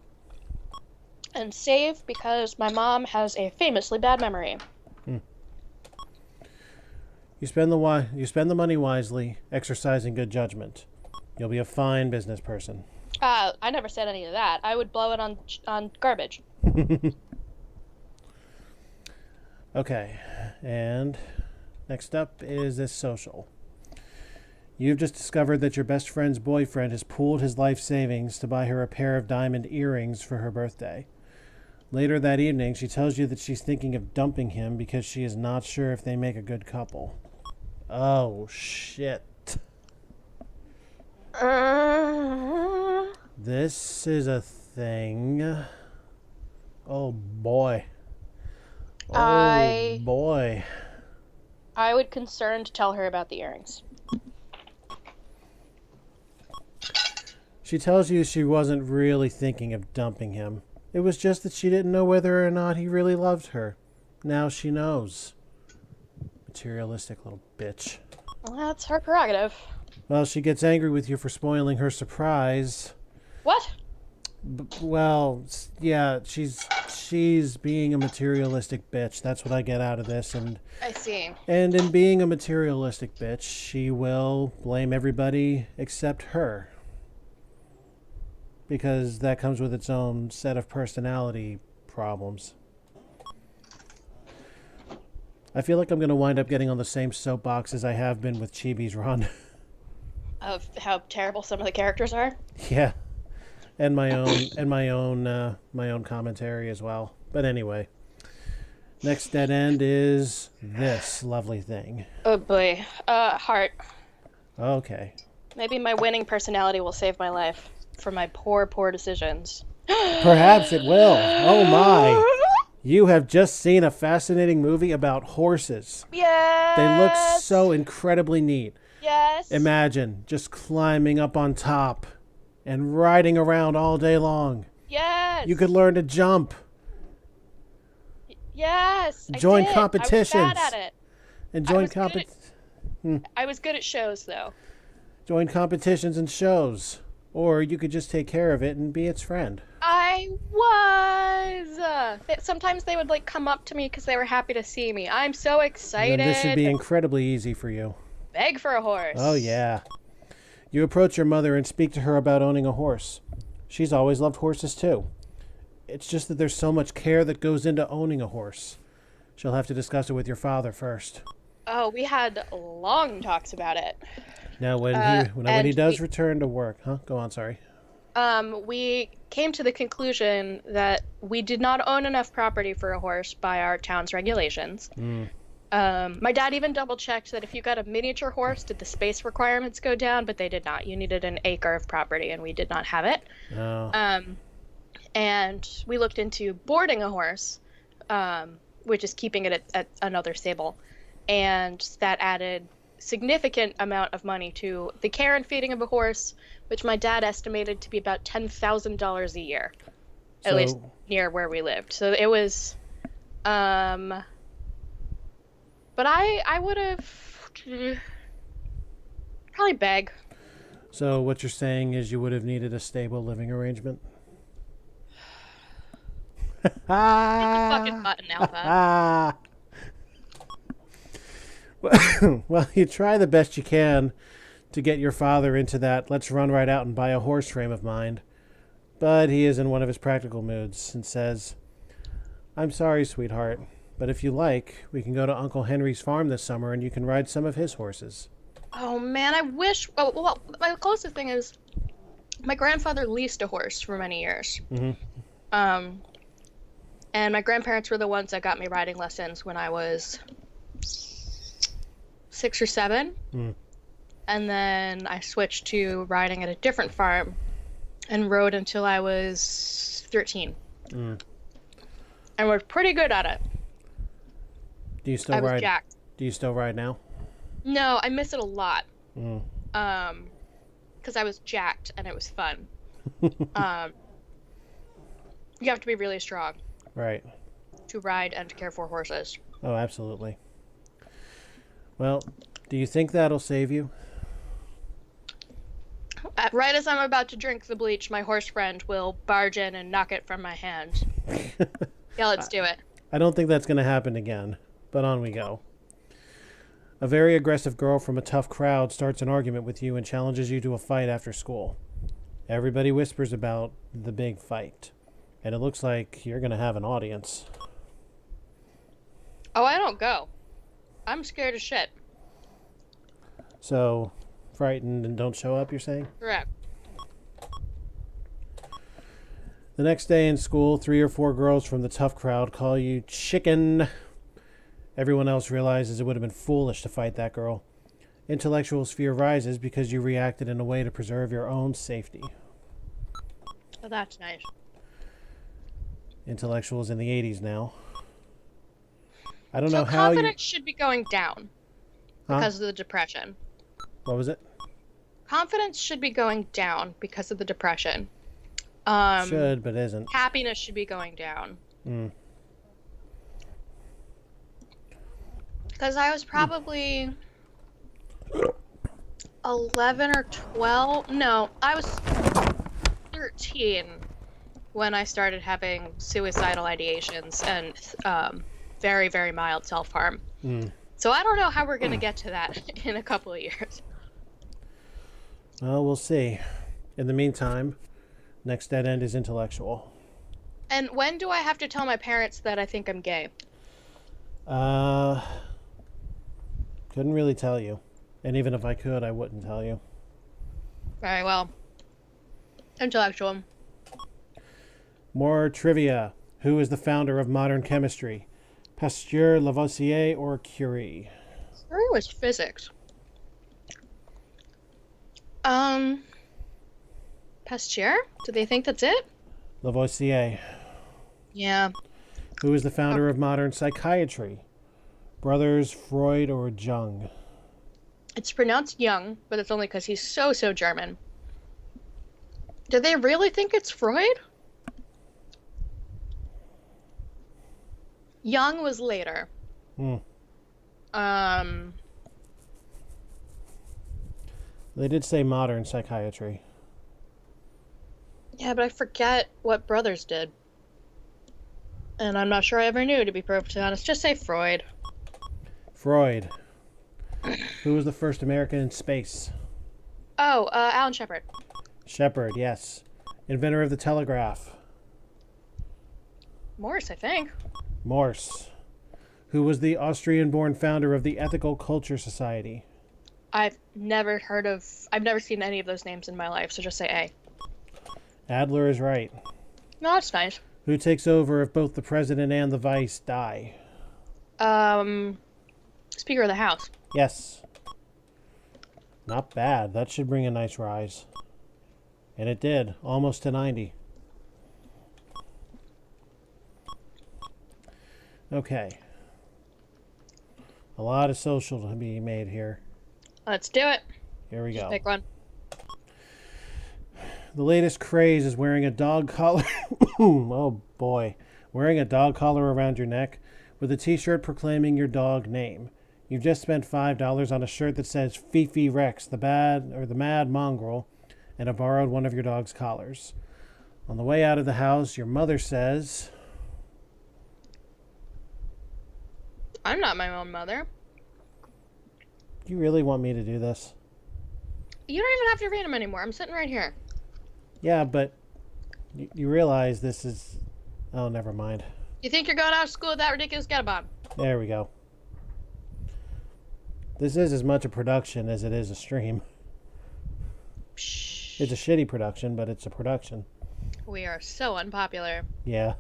and save because my mom has a famously bad memory. You spend the money wisely, exercising good judgment. You'll be a fine business person. I never said any of that. I would blow it on garbage. Okay, and next up is this social. You've just discovered that your best friend's boyfriend has pooled his life savings to buy her a pair of diamond earrings for her birthday. Later that evening, she tells you that she's thinking of dumping him because she is not sure if they make a good couple. Oh, shit. This is a thing. Oh, boy. Oh, boy. I would concerned tell her about the earrings. She tells you she wasn't really thinking of dumping him. It was just that she didn't know whether or not he really loved her. Now she knows. Materialistic little bitch. Well, that's her prerogative. Well, she gets angry with you for spoiling her surprise. What? Well, yeah, she's being a materialistic bitch. That's what I get out of this. And I see. And in being a materialistic bitch, she will blame everybody except her. Because that comes with its own set of personality problems. I feel like I'm going to wind up getting on the same soapbox as I have been with Chibi's run. Of how terrible some of the characters are? Yeah. And my own commentary as well. But anyway. Next dead end is this lovely thing. Oh boy. Heart. Okay. Maybe my winning personality will save my life for my poor decisions. Perhaps it will. Oh my. You have just seen a fascinating movie about horses. Yes. They look so incredibly neat. Yes. Imagine just climbing up on top and riding around all day long. Yes. You could learn to jump. Yes. Join I did. competitions. I was bad at it. And join I was good at shows, though. Join competitions and shows. Or you could just take care of it and be its friend. I was. Sometimes they would come up to me because they were happy to see me. I'm so excited. Then this should be incredibly easy for you. Beg for a horse. Oh, yeah. You approach your mother and speak to her about owning a horse. She's always loved horses, too. It's just that there's so much care that goes into owning a horse. She'll have to discuss it with your father first. Oh, we had long talks about it. Now, when he does return to work... Huh? Go on, sorry. We came to the conclusion that we did not own enough property for a horse by our town's regulations. My dad even double-checked that if you got a miniature horse, did the space requirements go down? But they did not. You needed an acre of property, and we did not have it. Oh. And we looked into boarding a horse, which is keeping it at another stable. And that added significant amount of money to the care and feeding of a horse, which my dad estimated to be about $10,000 a year, at least near where we lived. So it was, but I would have probably beg. So what you're saying is you would have needed a stable living arrangement? Hit the fucking button, Alpha. Well, you try the best you can to get your father into that let's run right out and buy a horse frame of mind. But he is in one of his practical moods and says, I'm sorry, sweetheart, but if you like, we can go to Uncle Henry's farm this summer and you can ride some of his horses. Oh, man, I wish... Well, my closest thing is my grandfather leased a horse for many years. Mm-hmm. And my grandparents were the ones that got me riding lessons when I was 6 or 7. And then I switched to riding at a different farm and rode until I was 13. And was pretty good at it. Do you still ride? I was jacked. Do you still ride now? No, I miss it a lot. Because I was jacked and it was fun. You have to be really strong Right. to ride and to care for horses. Oh, absolutely. Well, do you think that'll save you? Right as I'm about to drink the bleach, my horse friend will barge in and knock it from my hand. Yeah, let's do it. I don't think that's going to happen again, but on we go. A very aggressive girl from a tough crowd starts an argument with you and challenges you to a fight after school. Everybody whispers about the big fight, and it looks like you're going to have an audience. Oh, I don't go. I'm scared as shit. So, frightened and don't show up, you're saying? Correct. The next day in school, 3 or 4 girls from the tough crowd call you chicken. Everyone else realizes it would have been foolish to fight that girl. Intellectual's fear rises because you reacted in a way to preserve your own safety. Oh, that's nice. Intellectual's in the 80s now. I don't So know how you... confidence should be going down because of the depression. What was it? Confidence should be going down because of the depression. Should, but isn't. Happiness should be going down. Because I was probably 11 or 12. No, I was 13 when I started having suicidal ideations and very, very mild self-harm. So I don't know how we're going to get to that in a couple of years. Well, we'll see. In the meantime, next dead end is intellectual. And when do I have to tell my parents that I think I'm gay? Couldn't really tell you. And even if I could, I wouldn't tell you. Very well. Intellectual. More trivia. Who is the founder of modern chemistry? Pasteur, Lavoisier, or Curie? Curie was physics. Pasteur? Do they think that's it? Lavoisier. Yeah. Who is the founder of modern psychiatry? Brothers Freud or Jung? It's pronounced Jung, but it's only because he's so German. Do they really think it's Freud? Jung was later. They did say modern psychiatry. Yeah, but I forget what Brothers did. And I'm not sure I ever knew, to be perfectly honest. Just say Freud. Freud. Who was the first American in space? Oh, Alan Shepard. Shepard, yes. Inventor of the telegraph. Morse, I think. Morse. Who was the Austrian-born founder of the Ethical Culture Society? I've never seen any of those names in my life, so just say A. Adler is right. No, that's nice. Who takes over if both the president and the vice die? Speaker of the House. Yes. Not bad. That should bring a nice rise. And it did. Almost to 90. Okay. A lot of social to be made here. Let's do it. Here we Just go. pick one. The latest craze is wearing a dog collar. Oh boy. Wearing a dog collar around your neck with a t-shirt proclaiming your dog name. You've just spent $5 on a shirt that says Fifi Rex, the mad mongrel, and have borrowed one of your dog's collars. On the way out of the house, your mother says, I'm not my own mother. "Do you really want me to do this?" You don't even have to read them anymore. I'm sitting right here. Yeah, but you realize this is... Oh, never mind. You think you're going out of school with that ridiculous get-a-bomb? There we go. This is as much a production as it is a stream. Psh. It's a shitty production, but it's a production. We are so unpopular. Yeah.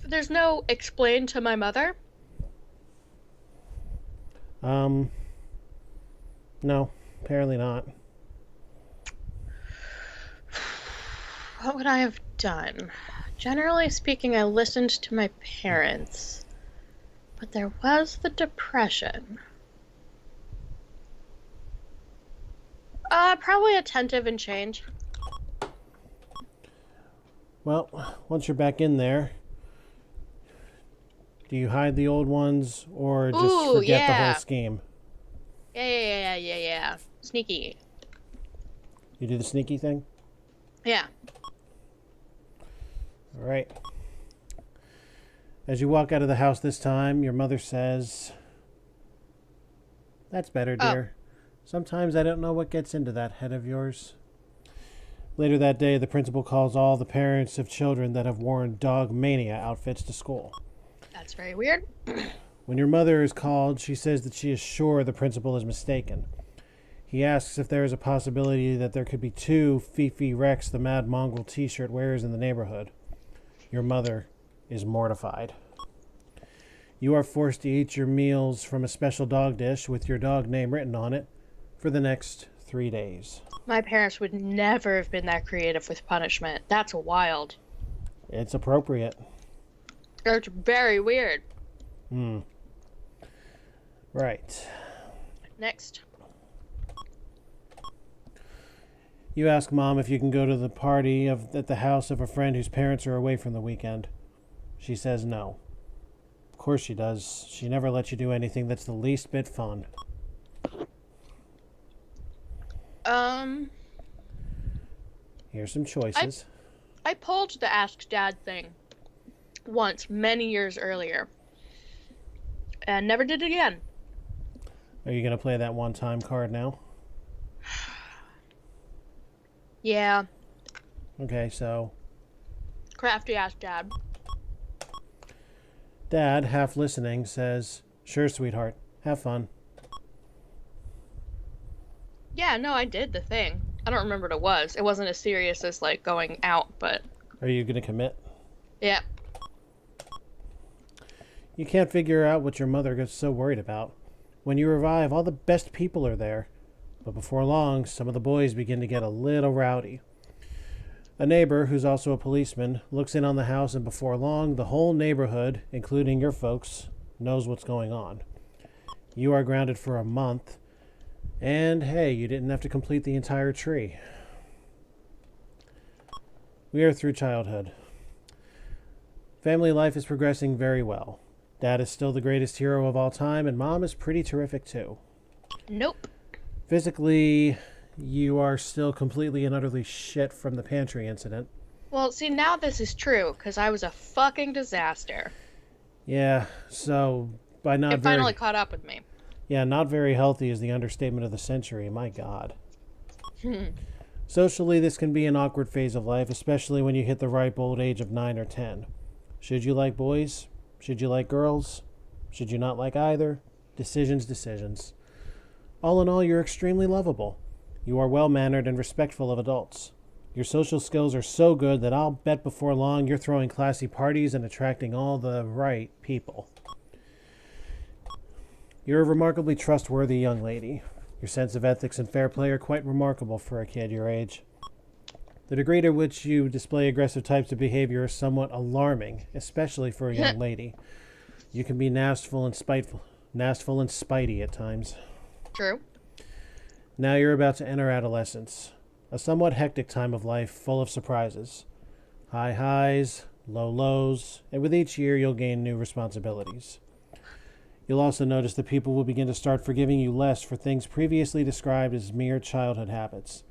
There's no explain to my mother. No, apparently not. What would I have done? Generally speaking, I listened to my parents. But there was the depression. Probably attentive and change. Well, once you're back in there, do you hide the old ones or just Ooh, forget the whole yeah. scheme? Yeah. Sneaky. You do the sneaky thing? Yeah. All right. As you walk out of the house this time, your mother says, "That's better, dear. Sometimes I don't know what gets into that head of yours." Later that day, the principal calls all the parents of children that have worn dog mania outfits to school. That's very weird. When your mother is called, she says that she is sure the principal is mistaken. He asks if there is a possibility that there could be 2 Fifi Rex the Mad Mongrel t-shirt wearers in the neighborhood. Your mother is mortified. You are forced to eat your meals from a special dog dish with your dog name written on it for the next 3 days. My parents would never have been that creative with punishment. That's wild. It's appropriate. It's very weird. Right. Next. You ask Mom if you can go to the party at the house of a friend whose parents are away from the weekend. She says no. Of course she does. She never lets you do anything that's the least bit fun. Here's some choices. I pulled the Ask Dad thing once, many years earlier, and never did it again. Are you going to play that one-time card now? Yeah. Okay, so Crafty Ask Dad. Dad, half listening, says, "Sure, sweetheart. Have fun." Yeah, no, I did the thing. I don't remember what it was. It wasn't as serious as, like, going out, but... Are you going to commit? Yeah. You can't figure out what your mother gets so worried about. When you arrive, all the best people are there. But before long, some of the boys begin to get a little rowdy. A neighbor, who's also a policeman, looks in on the house, and before long, the whole neighborhood, including your folks, knows what's going on. You are grounded for a month, and hey, you didn't have to complete the entire tree. We are through childhood. Family life is progressing very well. Dad is still the greatest hero of all time, and Mom is pretty terrific too. Nope. Physically, you are still completely and utterly shit from the pantry incident. Well, see, now this is true, because I was a fucking disaster. Yeah, so by not It very... finally caught up with me. Yeah, not very healthy is the understatement of the century, my God. Socially, this can be an awkward phase of life, especially when you hit the ripe old age of 9 or 10. Should you like boys? Should you like girls? Should you not like either? Decisions. All in all, you're extremely lovable. You are well-mannered and respectful of adults. Your social skills are so good that I'll bet before long you're throwing classy parties and attracting all the right people. You're a remarkably trustworthy young lady. Your sense of ethics and fair play are quite remarkable for a kid your age. The degree to which you display aggressive types of behavior is somewhat alarming, especially for a young lady. You can be nastful and spitey at times. True. Now you're about to enter adolescence, a somewhat hectic time of life full of surprises. High highs, low lows, and with each year you'll gain new responsibilities. You'll also notice that people will begin to start forgiving you less for things previously described as mere childhood habits.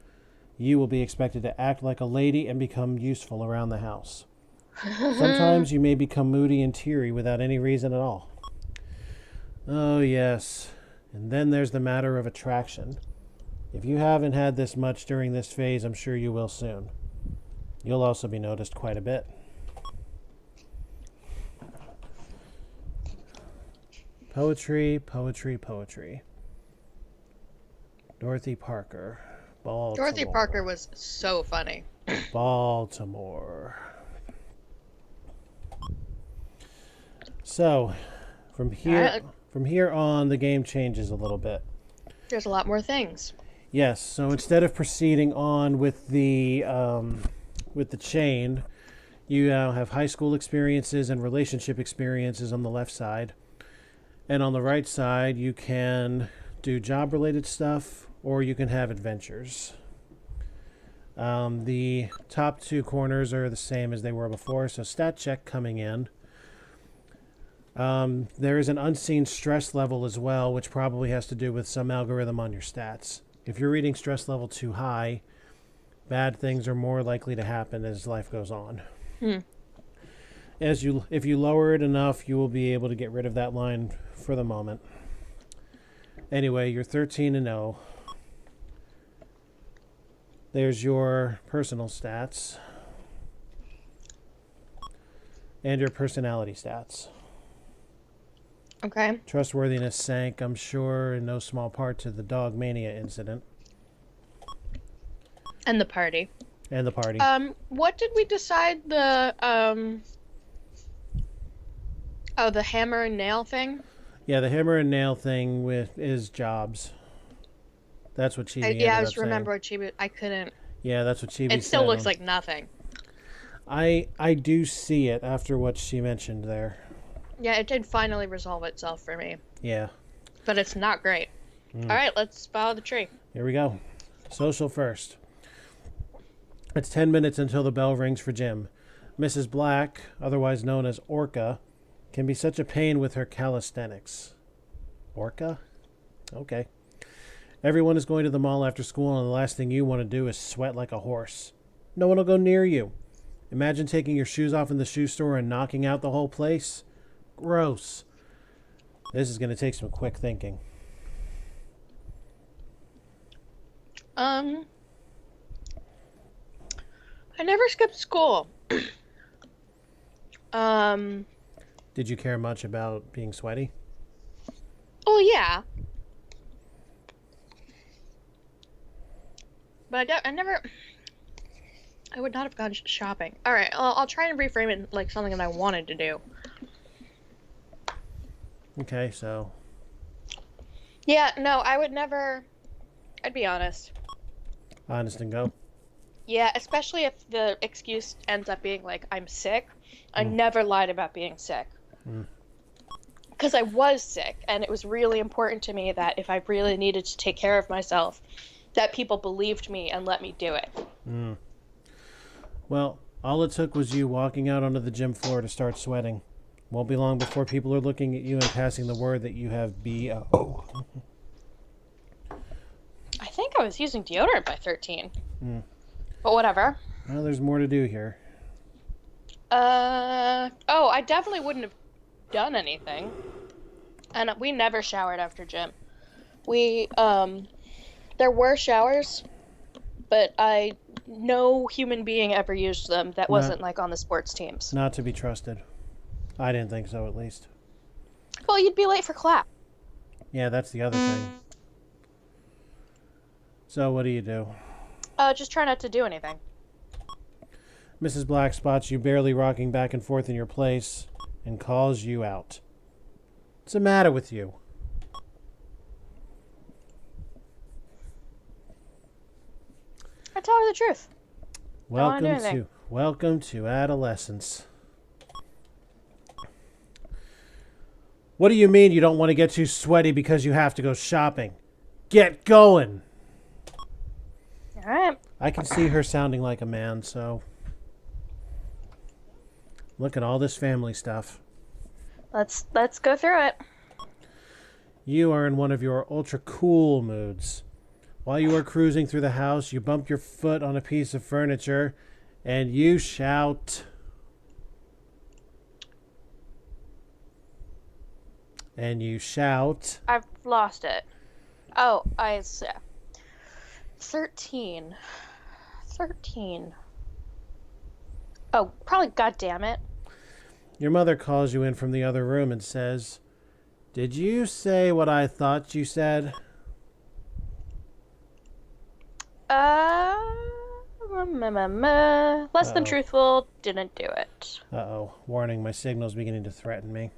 You will be expected to act like a lady and become useful around the house. Sometimes you may become moody and teary without any reason at all. Oh, yes. And then there's the matter of attraction. If you haven't had this much during this phase, I'm sure you will soon. You'll also be noticed quite a bit. Poetry. Dorothy Parker, Baltimore. Dorothy Parker was so funny. Baltimore. So, from here on, the game changes a little bit. There's a lot more things. Yes. So instead of proceeding on with the chain, you now have high school experiences and relationship experiences on the left side, and on the right side, you can do job-related stuff, or you can have adventures. The top two corners are the same as they were before, so stat check coming in. There is an unseen stress level as well, which probably has to do with some algorithm on your stats. If you're reading stress level too high, bad things are more likely to happen as life goes on. If you lower it enough, you will be able to get rid of that line for the moment. Anyway, you're 13 and 0. There's your personal stats and your personality stats. Okay. Trustworthiness sank, I'm sure, in no small part to the dog mania incident. And the party. And the party. What did we decide the the hammer and nail thing? Yeah, the hammer and nail thing is jobs. That's what Chibi Yeah, I ended just up remember saying. what Chibi. I couldn't. Yeah, that's what Chibi said. It still looks like nothing. I do see it after what she mentioned there. Yeah, it did finally resolve itself for me. Yeah. But it's not great. All right, let's follow the tree. Here we go. Social first. It's 10 minutes until the bell rings for gym. Mrs. Black, otherwise known as Orca, can be such a pain with her calisthenics. Orca? Okay. Everyone is going to the mall after school, and the last thing you want to do is sweat like a horse. No one will go near you. Imagine taking your shoes off in the shoe store and knocking out the whole place. Gross. This is going to take some quick thinking. I never skipped school. Did you care much about being sweaty? Oh yeah. But I would not have gone shopping. All right, I'll try and reframe it like something that I wanted to do. Okay, so... Yeah, no, I would never... I'd be honest. Honest and go. Yeah, especially if the excuse ends up being like, I'm sick. I never lied about being sick. Because I was sick, and it was really important to me that if I really needed to take care of myself, that people believed me and let me do it. Well, all it took was you walking out onto the gym floor to start sweating. Won't be long before people are looking at you and passing the word that you have BO. I think I was using deodorant by 13. But whatever. Well, there's more to do here. I definitely wouldn't have done anything. And we never showered after gym. There were showers, but no human being ever used them that wasn't like on the sports teams. Not to be trusted. I didn't think so, at least. Well, you'd be late for class. Yeah, that's the other thing. So what do you do? Just try not to do anything. Mrs. Black spots you barely rocking back and forth in your place and calls you out. What's the matter with you? I tell her the truth. Welcome to adolescence. What do you mean you don't want to get too sweaty because you have to go shopping? Get going! All right. I can see her sounding like a man, so... Look at all this family stuff. Let's go through it. You are in one of your ultra cool moods. While you are cruising through the house, you bump your foot on a piece of furniture and you shout. I've lost it. Oh, I see. 13. Oh, probably, goddammit. Your mother calls you in from the other room and says, "Did you say what I thought you said?" Less than truthful, didn't do it. Uh-oh. Warning, my signal's beginning to threaten me.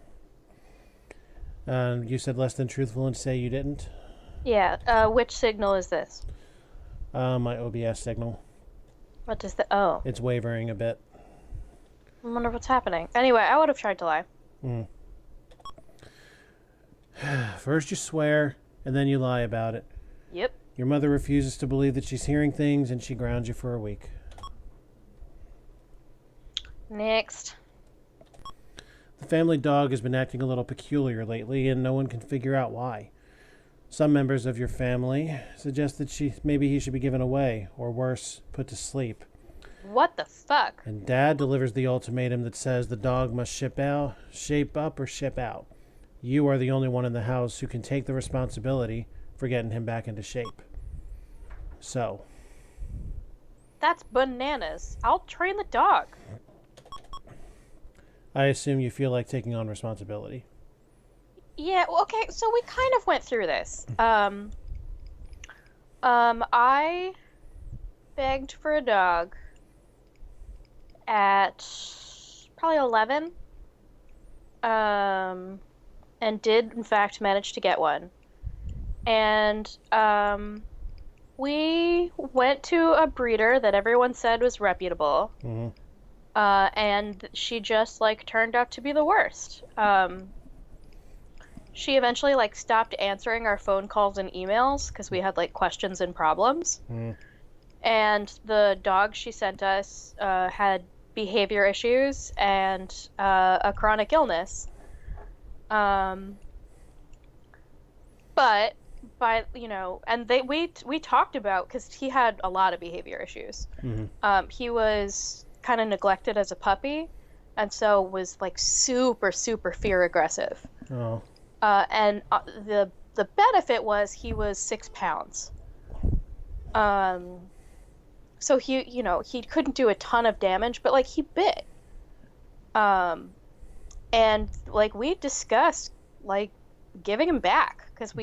You said less than truthful and say you didn't? Yeah, which signal is this? My OBS signal. What does the... Oh. It's wavering a bit. I wonder what's happening. Anyway, I would have tried to lie. First you swear, and then you lie about it. Yep. Your mother refuses to believe that she's hearing things, and she grounds you for a week. Next. The family dog has been acting a little peculiar lately, and no one can figure out why. Some members of your family suggest that maybe he should be given away, or worse, put to sleep. What the fuck? And Dad delivers the ultimatum that says the dog must shape up, or ship out. You are the only one in the house who can take the responsibility for getting him back into shape. So. That's bananas. I'll train the dog. I assume you feel like taking on responsibility. Yeah, well, okay, so we kind of went through this. I begged for a dog at probably 11. And did, in fact, manage to get one. And we went to a breeder that everyone said was reputable. Mm-hmm. And she just, like, turned out to be the worst. She eventually, like, stopped answering our phone calls and emails because we had, like, questions and problems. Mm-hmm. And the dog she sent us had behavior issues and a chronic illness. But by, you know, and we talked about, because he had a lot of behavior issues. Mm-hmm. He was kind of neglected as a puppy, and so was like super fear aggressive. Oh. And the benefit was he was 6 pounds. So he couldn't do a ton of damage, but like he bit. And like we discussed like giving him back because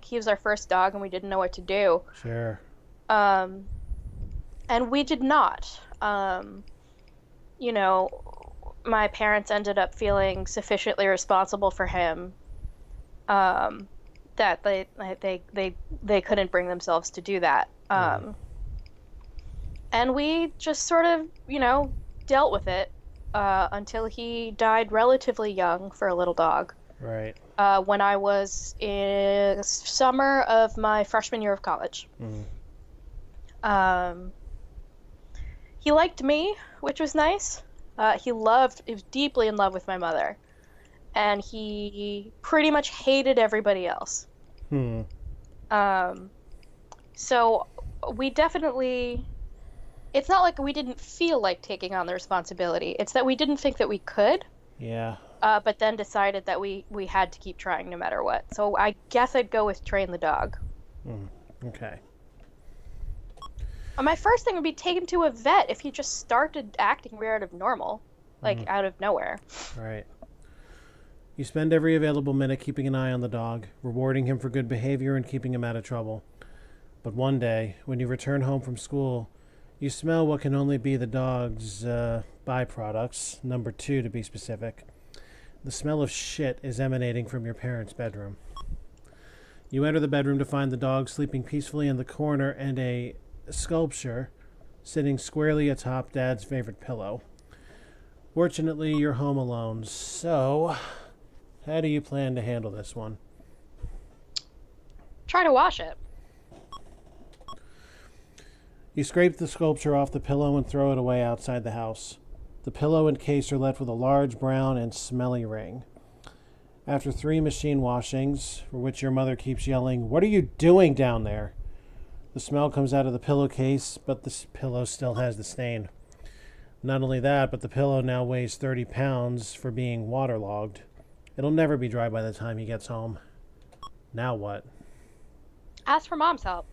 he was our first dog and we didn't know what to do. Sure. And we did not. My parents ended up feeling sufficiently responsible for him that they couldn't bring themselves to do that. And we just sort of, dealt with it until he died relatively young for a little dog. Right. When I was in summer of my freshman year of college. Mm. He liked me, which was nice. He was deeply in love with my mother. And he pretty much hated everybody else. So we definitely... It's not like we didn't feel like taking on the responsibility. It's that we didn't think that we could. Yeah. But then decided that we had to keep trying no matter what. So I guess I'd go with train the dog. Okay. My first thing would be take him to a vet if he just started acting weird out of normal. Like, out of nowhere. Right. You spend every available minute keeping an eye on the dog, rewarding him for good behavior and keeping him out of trouble. But one day, when you return home from school, you smell what can only be the dog's byproducts, number 2 to be specific. The smell of shit is emanating from your parents' bedroom. You enter the bedroom to find the dog sleeping peacefully in the corner and a sculpture sitting squarely atop Dad's favorite pillow. Fortunately, you're home alone, so how do you plan to handle this one? Try to wash it. You scrape the sculpture off the pillow and throw it away outside the house. The pillow and case are left with a large brown and smelly ring. After 3 machine washings, for which your mother keeps yelling, "What are you doing down there?" The smell comes out of the pillowcase, but the pillow still has the stain. Not only that, but the pillow now weighs 30 pounds for being waterlogged. It'll never be dry by the time he gets home. Now what? Ask for Mom's help.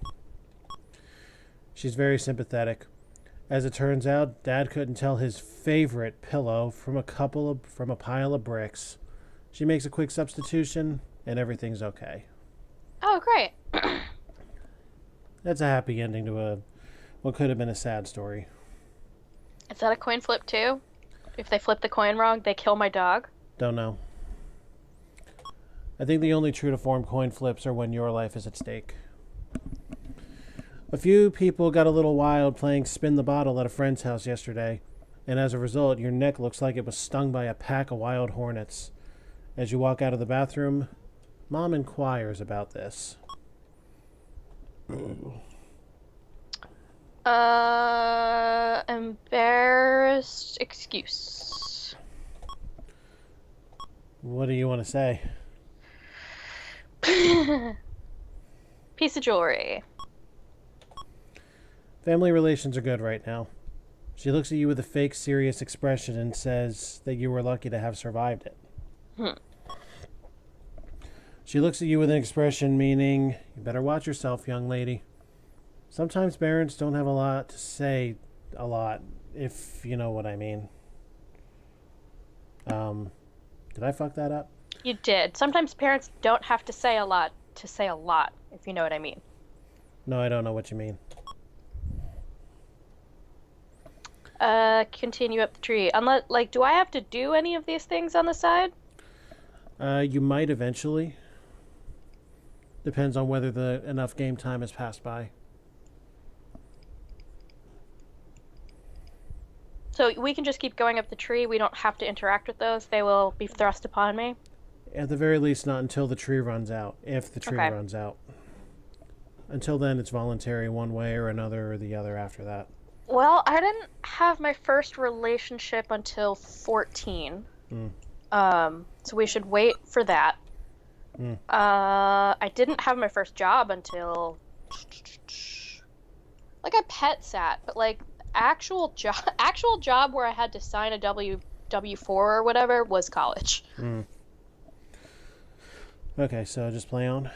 She's very sympathetic. As it turns out, Dad couldn't tell his favorite pillow from a pile of bricks. She makes a quick substitution, and everything's okay. Oh, great. That's a happy ending to what could have been a sad story. Is that a coin flip too? If they flip the coin wrong, they kill my dog? Don't know. I think the only true to form coin flips are when your life is at stake. A few people got a little wild playing spin the bottle at a friend's house yesterday, and as a result, your neck looks like it was stung by a pack of wild hornets. As you walk out of the bathroom, Mom inquires about this. Embarrassed excuse. What do you want to say? Piece of jewelry. Family relations are good right now. She looks at you with a fake serious expression and says that you were lucky to have survived it. She looks at you with an expression meaning, you better watch yourself, young lady. Sometimes parents don't have a lot to say a lot, if you know what I mean. Did I fuck that up? You did. Sometimes parents don't have to say a lot, if you know what I mean. No, I don't know what you mean. Continue up the tree. Unless, like, do I have to do any of these things on the side? You might eventually. Depends on whether enough game time has passed by. So we can just keep going up the tree. We don't have to interact with those. They will be thrust upon me. At the very least, not until the tree runs out. If the tree runs out. Until then, it's voluntary one way or another or the other after that. Well, I didn't have my first relationship until 14. So we should wait for that. I didn't have my first job until... Like, I pet sat, but, like, actual job where I had to sign a W-4 or whatever was college. Okay, so just play on.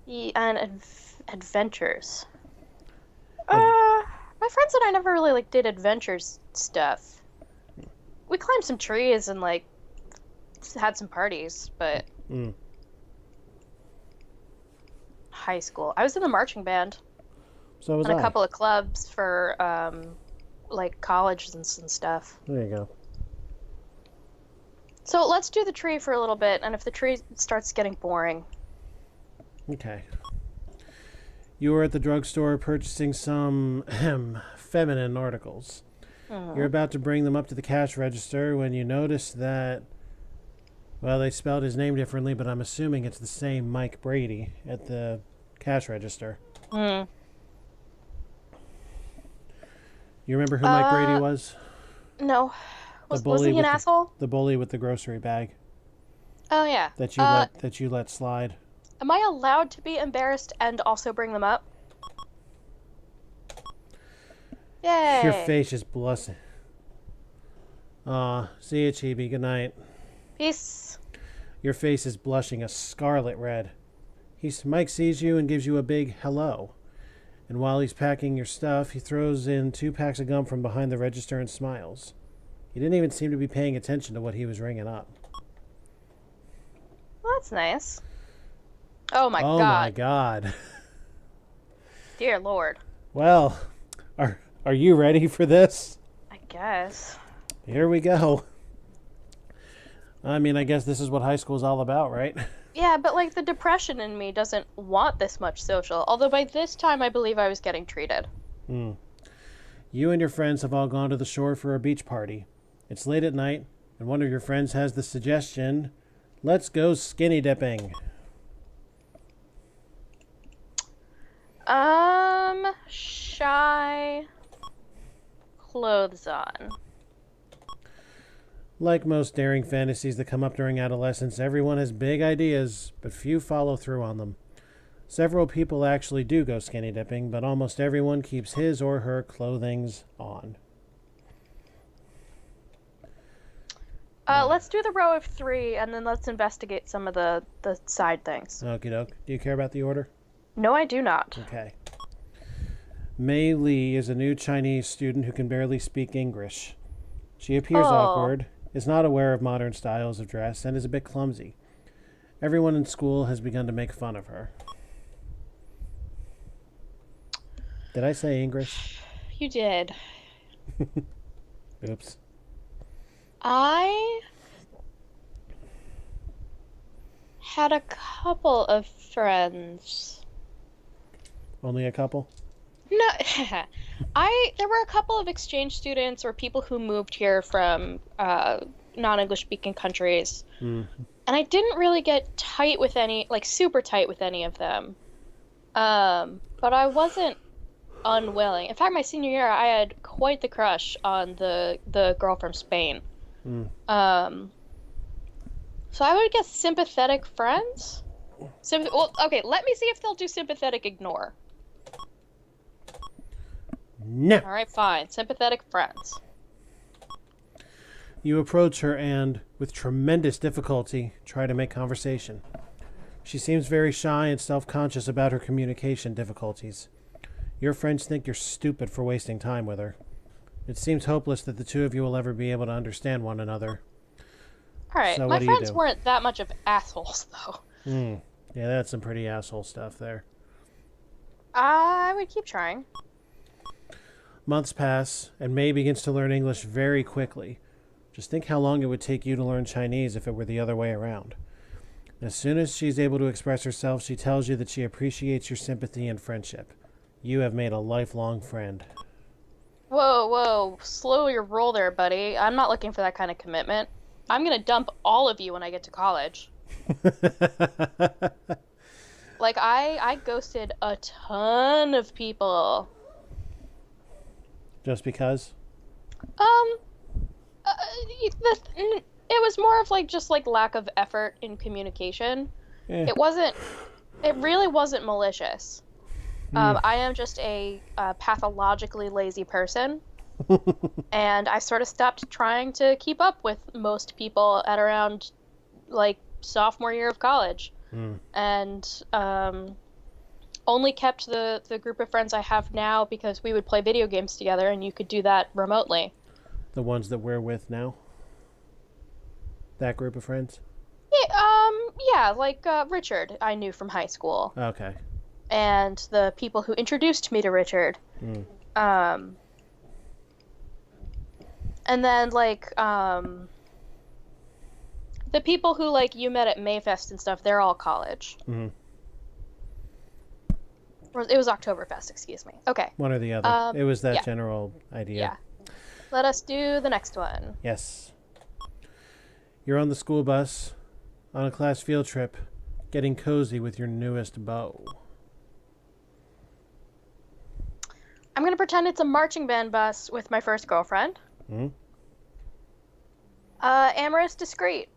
And adventures. My friends and I never really, like, did adventures stuff. We climbed some trees and, like, had some parties, but... High school. I was in the marching band. So was and I. A couple of clubs for, like, colleges and stuff. There you go. So let's do the tree for a little bit, and if the tree starts getting boring... Okay. You were at the drugstore purchasing some feminine articles. You're about to bring them up to the cash register when you notice that, well, they spelled his name differently, but I'm assuming it's the same Mike Brady at the cash register. You remember who Mike Brady was? No. Was he an asshole? The bully with the grocery bag. Oh, yeah. That you let slide. Am I allowed to be embarrassed and also bring them up? Yay! Your face is blushing. Aw, see you, Chibi. Good night. Peace. Your face is blushing a scarlet red. Mike sees you and gives you a big hello. And while he's packing your stuff, he throws in 2 packs of gum from behind the register and smiles. He didn't even seem to be paying attention to what he was ringing up. Well, that's nice. Oh my god. Oh my god. Dear Lord. Well, are you ready for this? I guess. Here we go. I mean, I guess this is what high school's all about, right? Yeah, but like the depression in me doesn't want this much social. Although by this time I believe I was getting treated. You and your friends have all gone to the shore for a beach party. It's late at night, and one of your friends has the suggestion, let's go skinny dipping. Shy clothes on. Like most daring fantasies that come up during adolescence, everyone has big ideas, but few follow through on them. Several people actually do go skinny dipping, but almost everyone keeps his or her clothings on. Let's do the row of 3, and then let's investigate some of the side things. Okie doke. Do you care about the order? No, I do not. Okay. Mei Li is a new Chinese student who can barely speak English. She appears awkward, is not aware of modern styles of dress, and is a bit clumsy. Everyone in school has begun to make fun of her. Did I say English? You did. Oops. I had a couple of friends. Only a couple? No, there were a couple of exchange students or people who moved here from non-English speaking countries. And I didn't really get tight with any, like super tight with any of them. But I wasn't unwilling. In fact, my senior year, I had quite the crush on the girl from Spain. Mm. So I would guess sympathetic friends. Well, okay. Let me see if they'll do sympathetic ignore. No. All right, fine. Sympathetic friends. You approach her and, with tremendous difficulty, try to make conversation. She seems very shy and self-conscious about her communication difficulties. Your friends think you're stupid for wasting time with her. It seems hopeless that the two of you will ever be able to understand one another. All right, So my what do you friends do? weren't that much of assholes, though. Yeah, that's some pretty asshole stuff there. I would keep trying. Months pass, and May begins to learn English very quickly. Just think how long it would take you to learn Chinese if it were the other way around. As soon as she's able to express herself, she tells you that she appreciates your sympathy and friendship. You have made a lifelong friend. Whoa, slow your roll there, buddy. I'm not looking for that kind of commitment. I'm gonna dump all of you when I get to college. Like, I ghosted a ton of people. Just because? It was more of, like, just, like, lack of effort in communication. Eh. It really wasn't malicious. I am just a pathologically lazy person. And I sort of stopped trying to keep up with most people at around, like, sophomore year of college. And only kept the group of friends I have now because we would play video games together and you could do that remotely. The ones that we're with now? That group of friends? Yeah, like Richard I knew from high school. Okay. And the people who introduced me to Richard. And then, like, the people who, like, you met at Mayfest and stuff, they're all college. It was Oktoberfest, excuse me. Okay. One or the other. It was that yeah. general idea. Yeah. Let us do the next one. Yes. You're on the school bus, on a class field trip, getting cozy with your newest beau. I'm going to pretend it's a marching band bus with my first girlfriend. Amorous, discreet.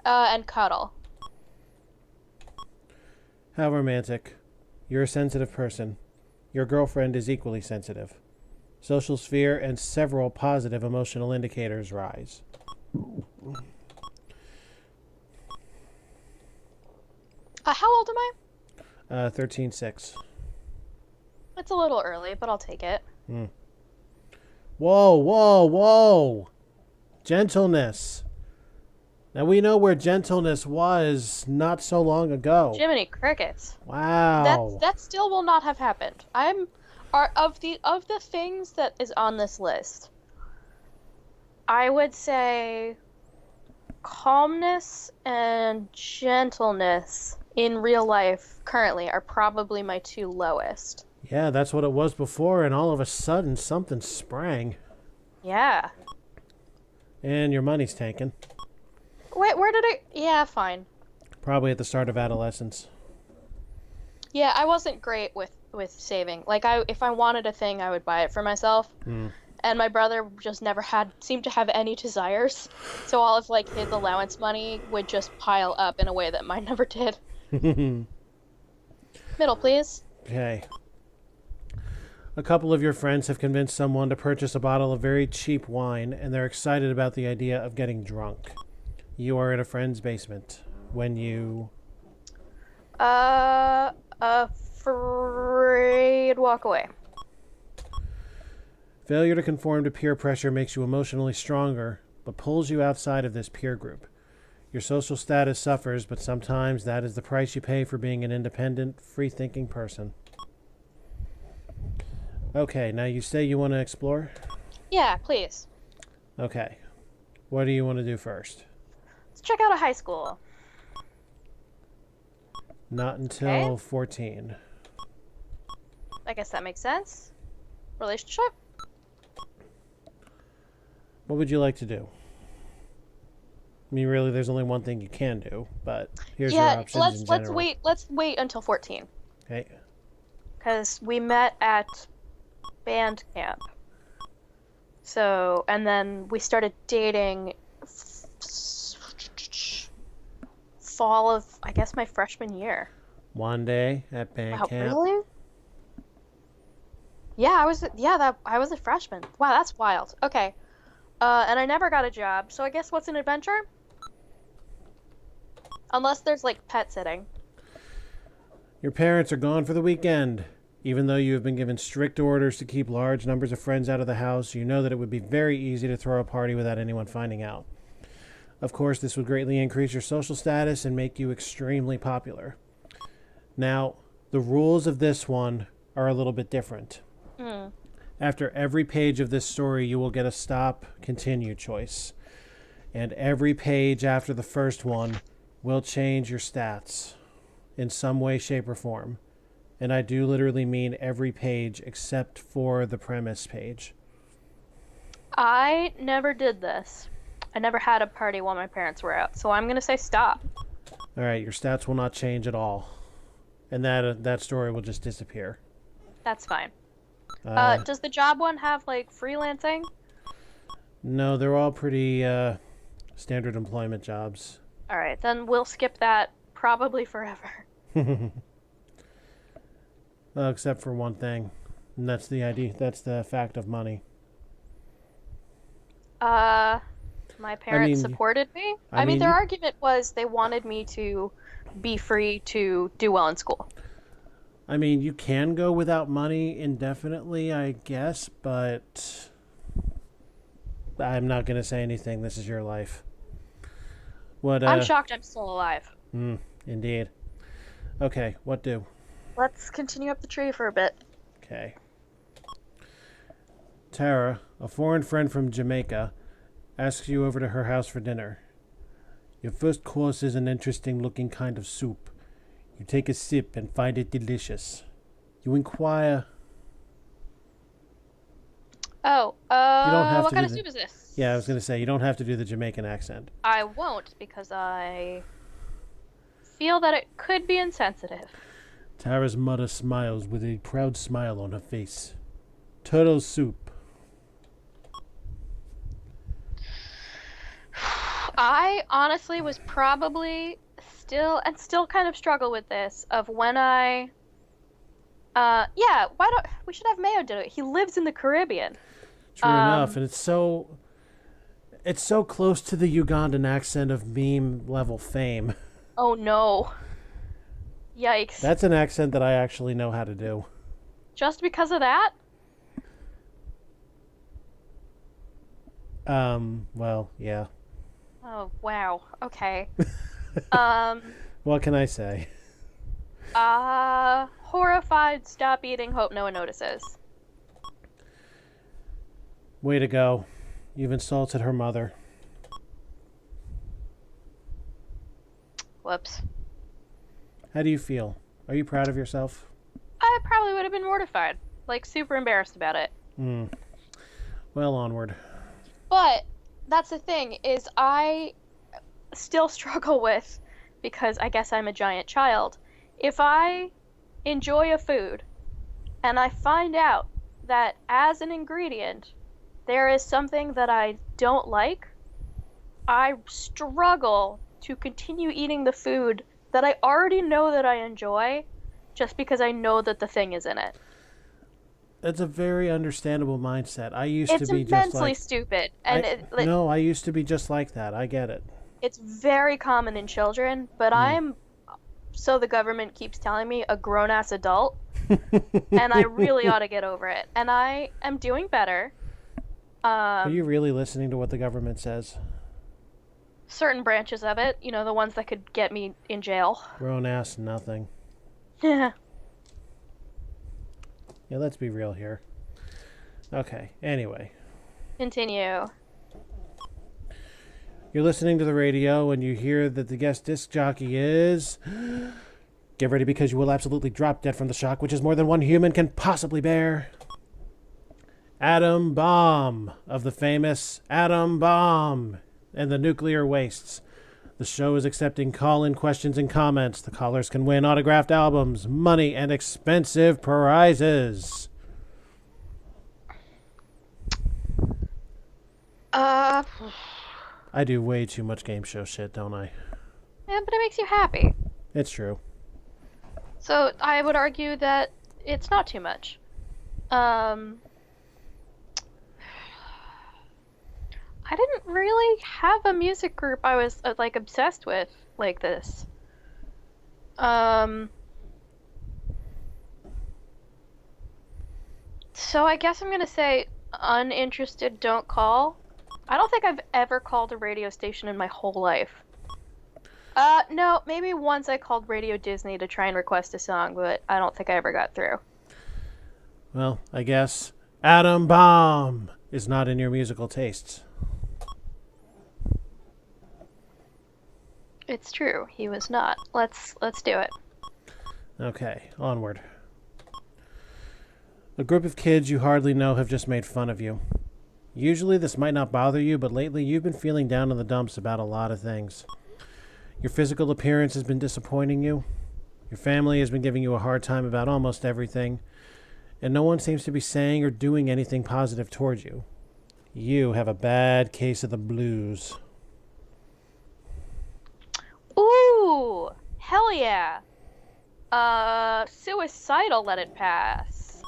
And cuddle. How romantic. You're a sensitive person. Your girlfriend is equally sensitive. Social sphere and several positive emotional indicators rise. How old am I? 13.6. It's a little early, but I'll take it. Whoa. Gentleness. Now we know where gentleness was not so long ago. Jiminy crickets. Wow. That still will not have happened. Of the things that is on this list, I would say calmness and gentleness in real life currently are probably my two lowest. Yeah, that's what it was before, and all of a sudden something sprang. Yeah. And your money's tanking. Wait, where did it... Yeah, fine. Probably at the start of adolescence. Yeah, I wasn't great with saving. Like, if I wanted a thing, I would buy it for myself. And my brother just never seemed to have any desires. So all of, like, his allowance money would just pile up in a way that mine never did. Middle, please. Okay. A couple of your friends have convinced someone to purchase a bottle of very cheap wine, and they're excited about the idea of getting drunk. You are in a friend's basement when you... Afraid walk away. Failure to conform to peer pressure makes you emotionally stronger, but pulls you outside of this peer group. Your social status suffers, but sometimes that is the price you pay for being an independent, free-thinking person. Okay, now you say you want to explore? Yeah, please. Okay. What do you want to do first? Let's check out a high school. Not until Okay. 14. I guess that makes sense. Relationship? What would you like to do? I mean, really, there's only one thing you can do, but here's your Yeah, options in general. let's wait until 14. Okay. Because we met at band camp. So, and then we started dating fall of, I guess, my freshman year. One day at band Wow, camp. really? Yeah, I was a freshman. Wow, that's wild. Okay. And I never got a job, so I guess what's an adventure? Unless there's like pet sitting. Your parents are gone for the weekend. Even though you have been given strict orders to keep large numbers of friends out of the house, you know that it would be very easy to throw a party without anyone finding out. Of course, this would greatly increase your social status and make you extremely popular. Now, the rules of this one are a little bit different. After every page of this story, you will get a stop, continue choice. And every page after the first one will change your stats in some way, shape, or form. And I do literally mean every page except for the premise page. I never did this. I never had a party while my parents were out, so I'm going to say stop. All right, your stats will not change at all. And that story will just disappear. That's fine. Does the job one have, like, freelancing? No, they're all pretty standard employment jobs. All right, then we'll skip that probably forever. Except for one thing, and that's the idea. That's the fact of money. My parents mean, supported me. I mean, their you- argument was they wanted me to be free to do well in school. I mean, you can go without money indefinitely, I guess, but I'm not going to say anything. This is your life. What? I'm shocked I'm still alive. Indeed. Okay, what do? Let's continue up the tree for a bit. Okay. Tara, a foreign friend from Jamaica, asks you over to her house for dinner. Your first course is an interesting looking kind of soup. You take a sip and find it delicious. You inquire. Oh, have what to kind do of the- soup is this? Yeah, I was going to say, you don't have to do the Jamaican accent. I won't, because I feel that it could be insensitive. Tara's mother smiles with a proud smile on her face. Turtle soup. I honestly was probably still kind of struggle with this of when I we should have Mayo do it. He lives in the Caribbean. True enough, and it's so close to the Ugandan accent of meme level fame. Oh no. Yikes. That's an accent that I actually know how to do. Just because of that? Well, yeah. Oh, wow. Okay. What can I say? Horrified, stop eating, hope no one notices. Way to go. You've insulted her mother. Whoops. How do you feel? Are you proud of yourself? I probably would have been mortified. Like, super embarrassed about it. Well, onward. But that's the thing, is I still struggle with, because I guess I'm a giant child, if I enjoy a food and I find out that as an ingredient there is something that I don't like, I struggle to continue eating the food that I already know that I enjoy just because I know that the thing is in it. That's a very understandable mindset. I used It's to be just immensely like... stupid. And No, I used to be just like that. I get it. it's very common in children, but I'm, so the government keeps telling me, a grown-ass adult, and I really ought to get over it. And I am doing better. Are you really listening to what the government says? Certain branches of it, you know, the ones that could get me in jail. Grown ass nothing. Yeah. Yeah, let's be real here. Okay, anyway. Continue. You're listening to the radio and you hear that the guest disc jockey is... Get ready because you will absolutely drop dead from the shock, which is more than one human can possibly bear. Atom Bomb of the famous Atom Bomb. and the nuclear wastes. The show is accepting call-in questions and comments. The callers can win autographed albums, money, and expensive prizes. I do way too much game show shit, don't I? Yeah, but it makes you happy. It's true. So I would argue that it's not too much. I didn't really have a music group I was like obsessed with like this. So I guess I'm gonna say uninterested, don't call. I don't think I've ever called a radio station in my whole life. No, maybe once I called Radio Disney to try and request a song, but I don't think I ever got through. Well, I guess Atom Bomb is not in your musical tastes. It's true, he was not. Let's do it. Okay, onward. A group of kids you hardly know have just made fun of you. Usually this might not bother you, but lately you've been feeling down in the dumps about a lot of things. Your physical appearance has been disappointing you. Your family has been giving you a hard time about almost everything. And no one seems to be saying or doing anything positive towards you. You have a bad case of the blues. Ooh, hell yeah. Suicidal, let it pass.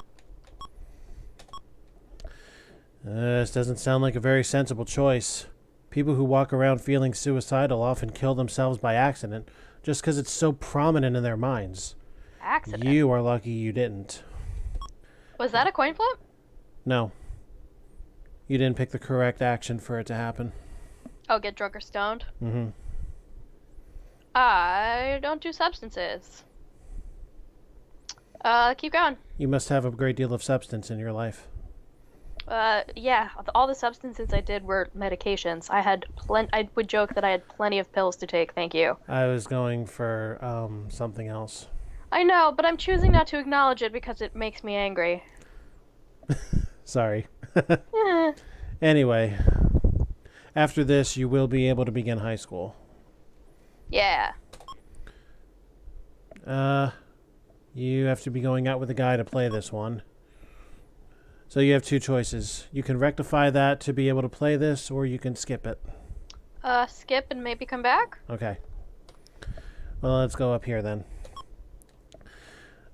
This doesn't sound like a very sensible choice. People who walk around feeling suicidal often kill themselves by accident just because it's so prominent in their minds. Accident? You are lucky you didn't. Was that a coin flip? No. You didn't pick the correct action for it to happen. Oh, get drunk or stoned? Mm-hmm. I don't do substances. Keep going. You must have a great deal of substance in your life. Yeah, all the substances I did were medications. I would joke that I had plenty of pills to take, thank you. I was going for, something else. I know, but I'm choosing not to acknowledge it because it makes me angry. Sorry. Anyway, after this, you will be able to begin high school. Yeah. You have to be going out with a guy to play this one. So you have two choices. You can rectify that to be able to play this, or you can skip it. Skip and maybe come back? Okay. Well, let's go up here then.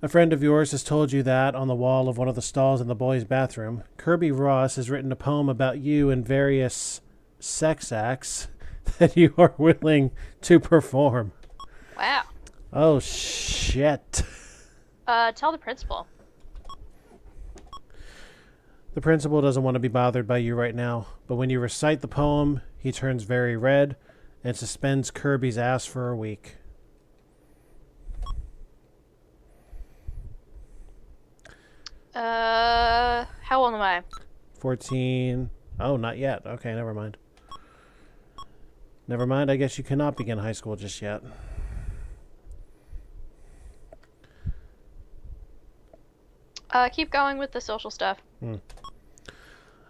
A friend of yours has told you that, on the wall of one of the stalls in the boys' bathroom, Kirby Ross has written a poem about you and various sex acts that you are willing to perform. Wow. Oh, shit. Tell the principal. The principal doesn't want to be bothered by you right now, but when you recite the poem, he turns very red and suspends Kirby's ass for a week. How old am I? 14. Oh, not yet. Okay, never mind. Never mind, I guess you cannot begin high school just yet. Keep going with the social stuff.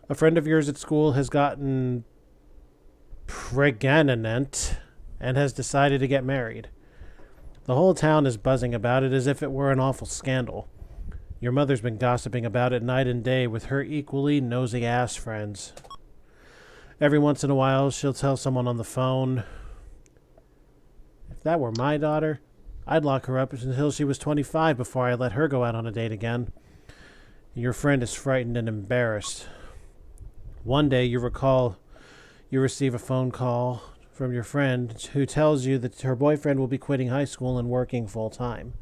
A friend of yours at school has gotten pregnant and has decided to get married. The whole town is buzzing about it as if it were an awful scandal. Your mother's been gossiping about it night and day with her equally nosy ass friends. Every once in a while, she'll tell someone on the phone, if that were my daughter, I'd lock her up until she was 25 before I let her go out on a date again. Your friend is frightened and embarrassed. One day, you receive a phone call from your friend who tells you that her boyfriend will be quitting high school and working full time.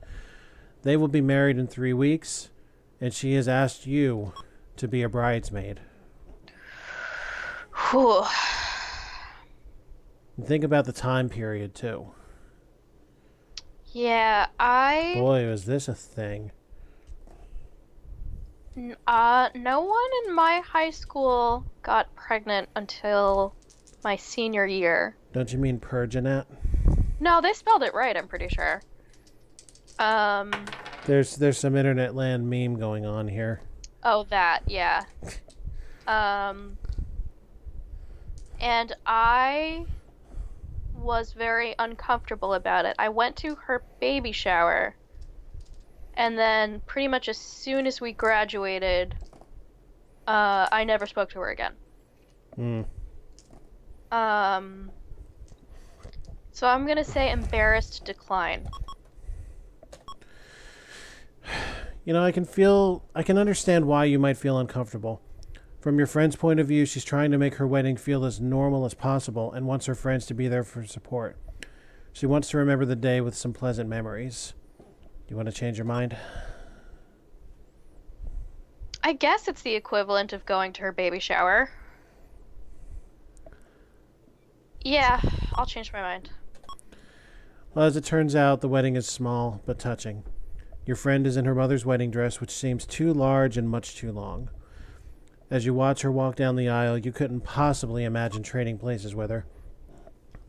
They will be married in 3 weeks, and she has asked you to be a bridesmaid. Whew. And think about the time period, too. Yeah, Boy, was this a thing. No one in my high school got pregnant until my senior year. Don't you mean Perginat? No, they spelled it right, I'm pretty sure. There's some internet land meme going on here. Oh, that, yeah. and I was very uncomfortable about it. I went to her baby shower, and then pretty much as soon as we graduated, I never spoke to her again. So I'm gonna say embarrassed decline. You know, I can understand why you might feel uncomfortable. From your friend's point of view, she's trying to make her wedding feel as normal as possible and wants her friends to be there for support. She wants to remember the day with some pleasant memories. You want to change your mind? I guess it's the equivalent of going to her baby shower. Yeah, I'll change my mind. Well, as it turns out, the wedding is small but touching. Your friend is in her mother's wedding dress, which seems too large and much too long. As you watch her walk down the aisle, you couldn't possibly imagine trading places with her.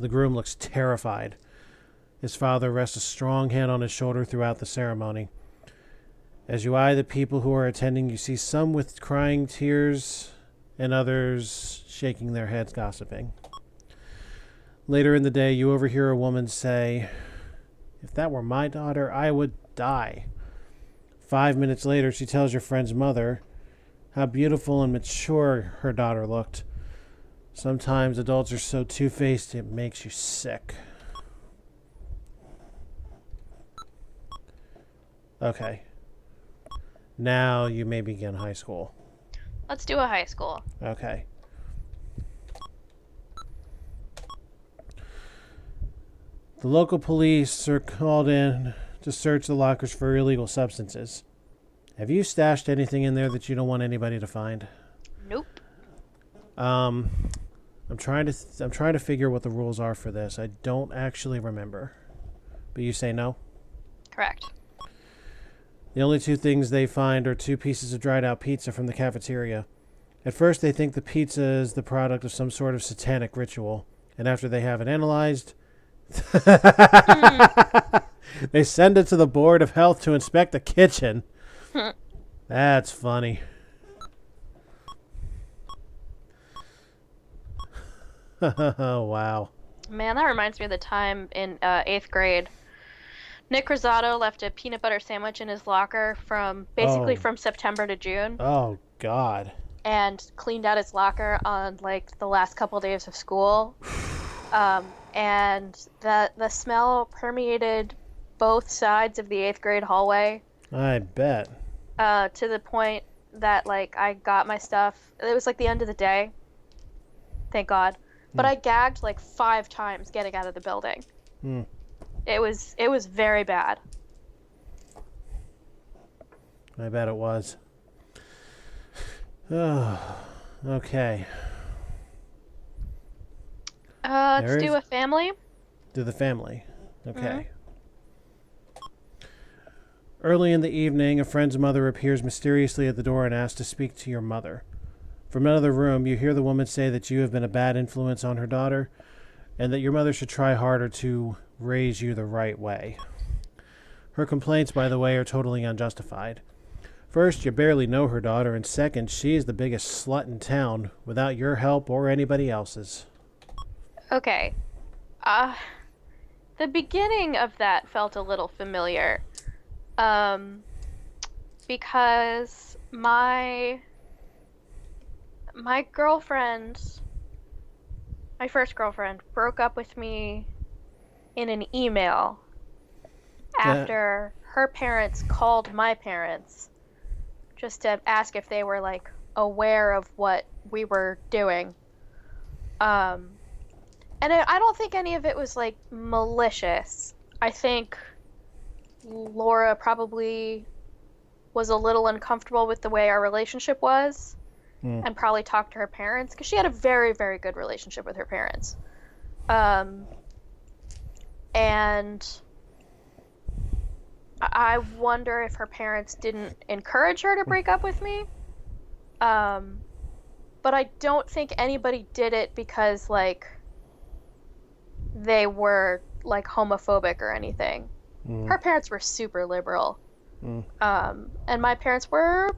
The groom looks terrified. His father rests a strong hand on his shoulder throughout the ceremony. As you eye the people who are attending, you see some with crying tears and others shaking their heads gossiping. Later in the day, you overhear a woman say, "If that were my daughter, I would die." 5 minutes later, she tells your friend's mother how beautiful and mature her daughter looked. Sometimes adults are so two-faced it makes you sick. Okay. Now you may begin high school. Let's do a high school. Okay. The local police are called in to search the lockers for illegal substances. Have you stashed anything in there that you don't want anybody to find? Nope. I'm trying to figure what the rules are for this. I don't actually remember. But you say no? Correct. The only two things they find are 2 pieces of dried out pizza from the cafeteria. At first they think the pizza is the product of some sort of satanic ritual, and after they have it analyzed, they send it to the Board of Health to inspect the kitchen. That's funny. Oh, wow. Man, that reminds me of the time in 8th grade. Nick Rosato left a peanut butter sandwich in his locker from September to June. Oh, God. And cleaned out his locker on like the last couple days of school. And the smell permeated both sides of the 8th grade hallway. I bet. To the point that like I got my stuff. It was like the end of the day. Thank God. But I gagged like 5 times getting out of the building. It was very bad. I bet it was. Oh, okay. Let's do a family. Do the family. Okay. Early in the evening, a friend's mother appears mysteriously at the door and asks to speak to your mother. From another room, you hear the woman say that you have been a bad influence on her daughter and that your mother should try harder to raise you the right way. Her complaints, by the way, are totally unjustified. First, you barely know her daughter, and second, she is the biggest slut in town without your help or anybody else's. Okay. The beginning of that felt a little familiar. Because my girlfriend, my first girlfriend, broke up with me in an email after her parents called my parents just to ask if they were like aware of what we were doing. And I don't think any of it was like malicious. I think Laura probably was a little uncomfortable with the way our relationship was and probably talked to her parents because she had a very, very good relationship with her parents. And I wonder if her parents didn't encourage her to break up with me. But I don't think anybody did it because, like, they were, like, homophobic or anything. Her parents were super liberal. And my parents were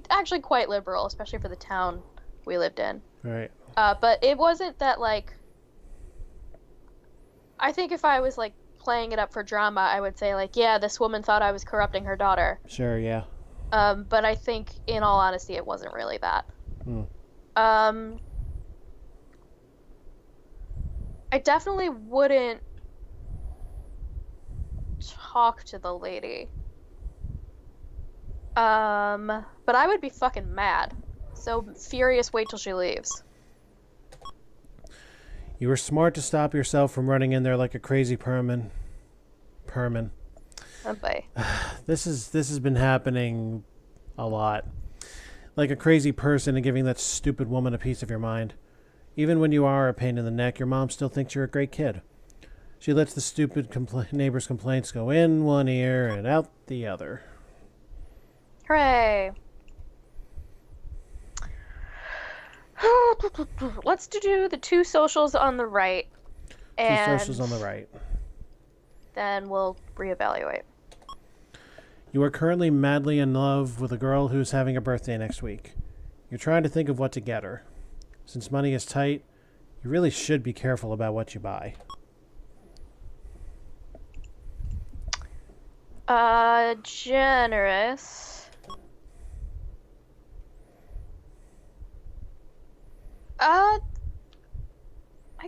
actually quite liberal, especially for the town we lived in. Right. But it wasn't that, like... I think if I was, like, playing it up for drama, I would say, like, yeah, this woman thought I was corrupting her daughter. Sure, yeah. But I think, in all honesty, it wasn't really that. I definitely wouldn't talk to the lady. But I would be fucking mad. So furious, wait till she leaves. You were smart to stop yourself from running in there like a crazy perman. Oh boy. This has been happening a lot. Like a crazy person and giving that stupid woman a piece of your mind. Even when you are a pain in the neck, your mom still thinks you're a great kid. She lets the stupid neighbor's complaints go in one ear and out the other. Hooray. Let's do the 2 socials on the right. And 2 socials on the right. then we'll reevaluate. You are currently madly in love with a girl who's having a birthday next week. You're trying to think of what to get her. Since money is tight, you really should be careful about what you buy. Generous. I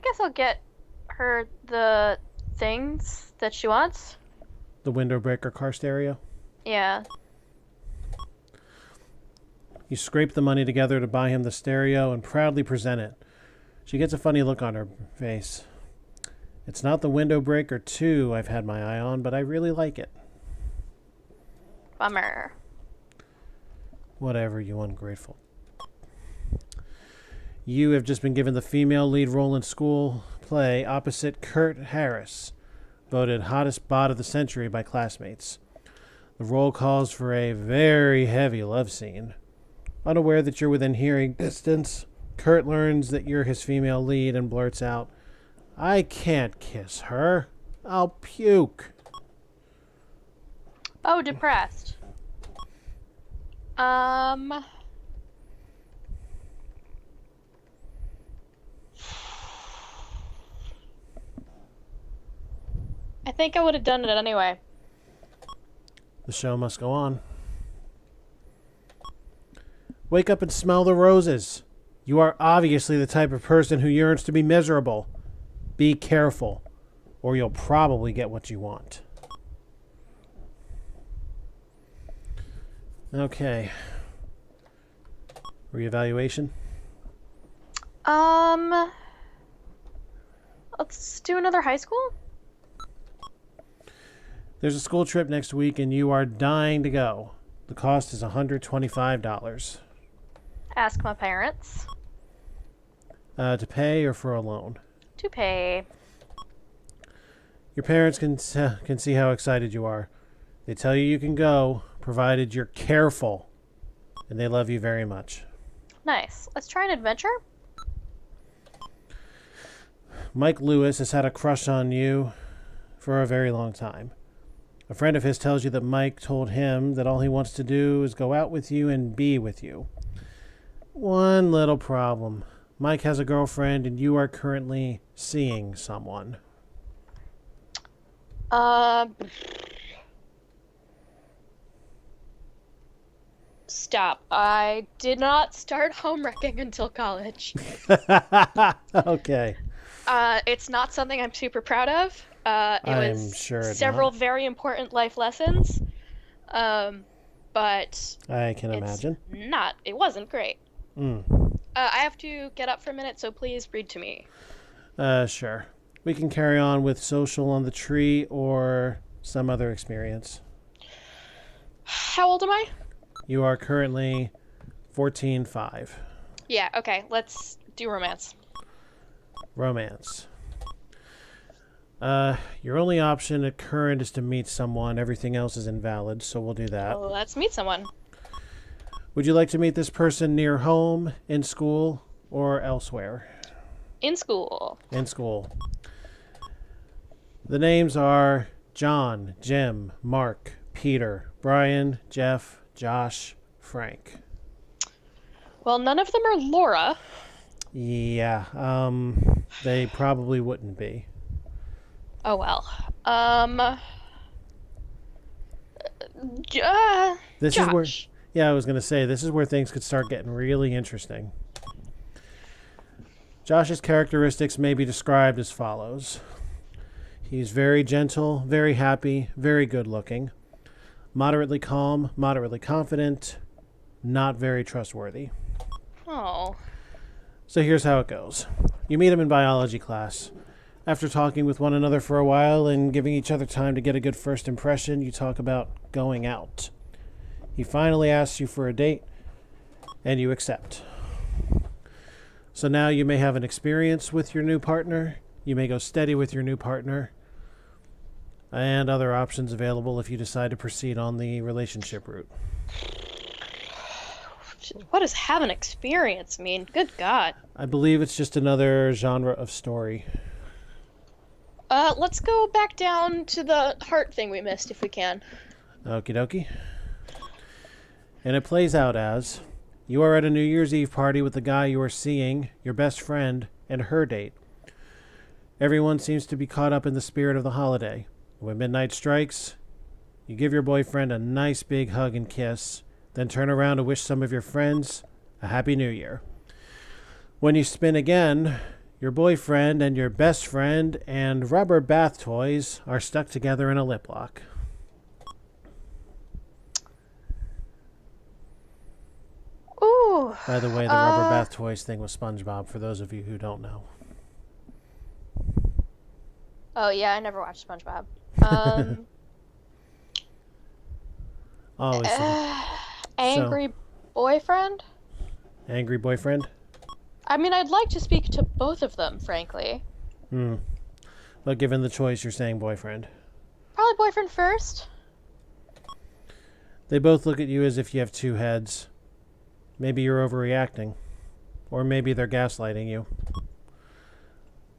guess I'll get her the things that she wants. The window breaker car stereo. Yeah. You scrape the money together to buy him the stereo and proudly present it. She gets a funny look on her face. It's not the window breaker 2 I've had my eye on, but I really like it. Bummer. Whatever, you ungrateful. You have just been given the female lead role in school play opposite Kurt Harris, voted hottest bod of the century by classmates. The role calls for a very heavy love scene. Unaware that you're within hearing distance, Kurt learns that you're his female lead and blurts out, "I can't kiss her. I'll puke." Oh, depressed. I think I would have done it anyway. The show must go on. Wake up and smell the roses. You are obviously the type of person who yearns to be miserable. Be careful, or you'll probably get what you want. Okay. Reevaluation? Let's do another high school? There's a school trip next week and you are dying to go. The cost is $125. Ask my parents. To pay or for a loan? To pay. Your parents can see how excited you are. They tell you can go, provided you're careful. And they love you very much. Nice. Let's try an adventure. Mike Lewis has had a crush on you for a very long time. A friend of his tells you that Mike told him that all he wants to do is go out with you and be with you. One little problem. Mike has a girlfriend and you are currently seeing someone. Stop. I did not start home wrecking until college. Okay. It's not something I'm super proud of. It I'm was sure several not. very important life lessons. But I can imagine. It wasn't great. I have to get up for a minute, so please read to me. Sure. We can carry on with social on the tree or some other experience. How old am I? You are currently 14.5. Yeah, okay. Let's do romance. Romance. Your only option at current is to meet someone. Everything else is invalid, so we'll do that. Well, let's meet someone. Would you like to meet this person near home, in school, or elsewhere? In school. In school. The names are John, Jim, Mark, Peter, Brian, Jeff, Josh, Frank. Well, none of them are Laura. Yeah, they probably wouldn't be. Oh well. This is where, Josh. yeah, I was going to say, this is where things could start getting really interesting. Josh's characteristics may be described as follows. He's very gentle, very happy, very good looking, moderately calm, moderately confident, not very trustworthy. Oh. So here's how it goes. You meet him in biology class. After talking with one another for a while and giving each other time to get a good first impression, you talk about going out. He finally asks you for a date, and you accept. So now you may have an experience with your new partner, you may go steady with your new partner, and other options available if you decide to proceed on the relationship route. What does have an experience mean? Good God. I believe it's just another genre of story. Let's go back down to the heart thing we missed if we can. Okie dokie. And it plays out as, you are at a New Year's Eve party with the guy you are seeing, your best friend, and her date. Everyone seems to be caught up in the spirit of the holiday. When midnight strikes, you give your boyfriend a nice big hug and kiss, then turn around to wish some of your friends a Happy New Year. When you spin again, your boyfriend and your best friend and rubber bath toys are stuck together in a lip lock. Ooh. By the way, the rubber bath toys thing was SpongeBob, for those of you who don't know. Oh, yeah, I never watched SpongeBob. Always Angry boyfriend? angry boyfriend? I mean, I'd like to speak to both of them, frankly. But given the choice, you're saying boyfriend. Probably boyfriend first. They both look at you as if you have two heads. Maybe you're overreacting. Or maybe they're gaslighting you.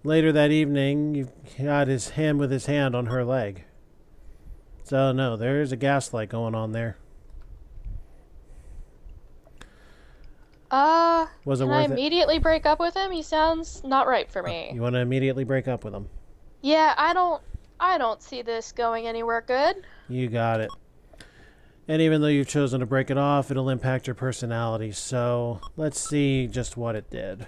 Later that evening, you got his hand with his hand on her leg. So, no, there's a gaslight going on there. Wasn't Can I worth it? immediately break up with him? He sounds not right for me. You want to immediately break up with him. Yeah, I don't see this going anywhere good. You got it. And even though you've chosen to break it off, it'll impact your personality. So, let's see just what it did.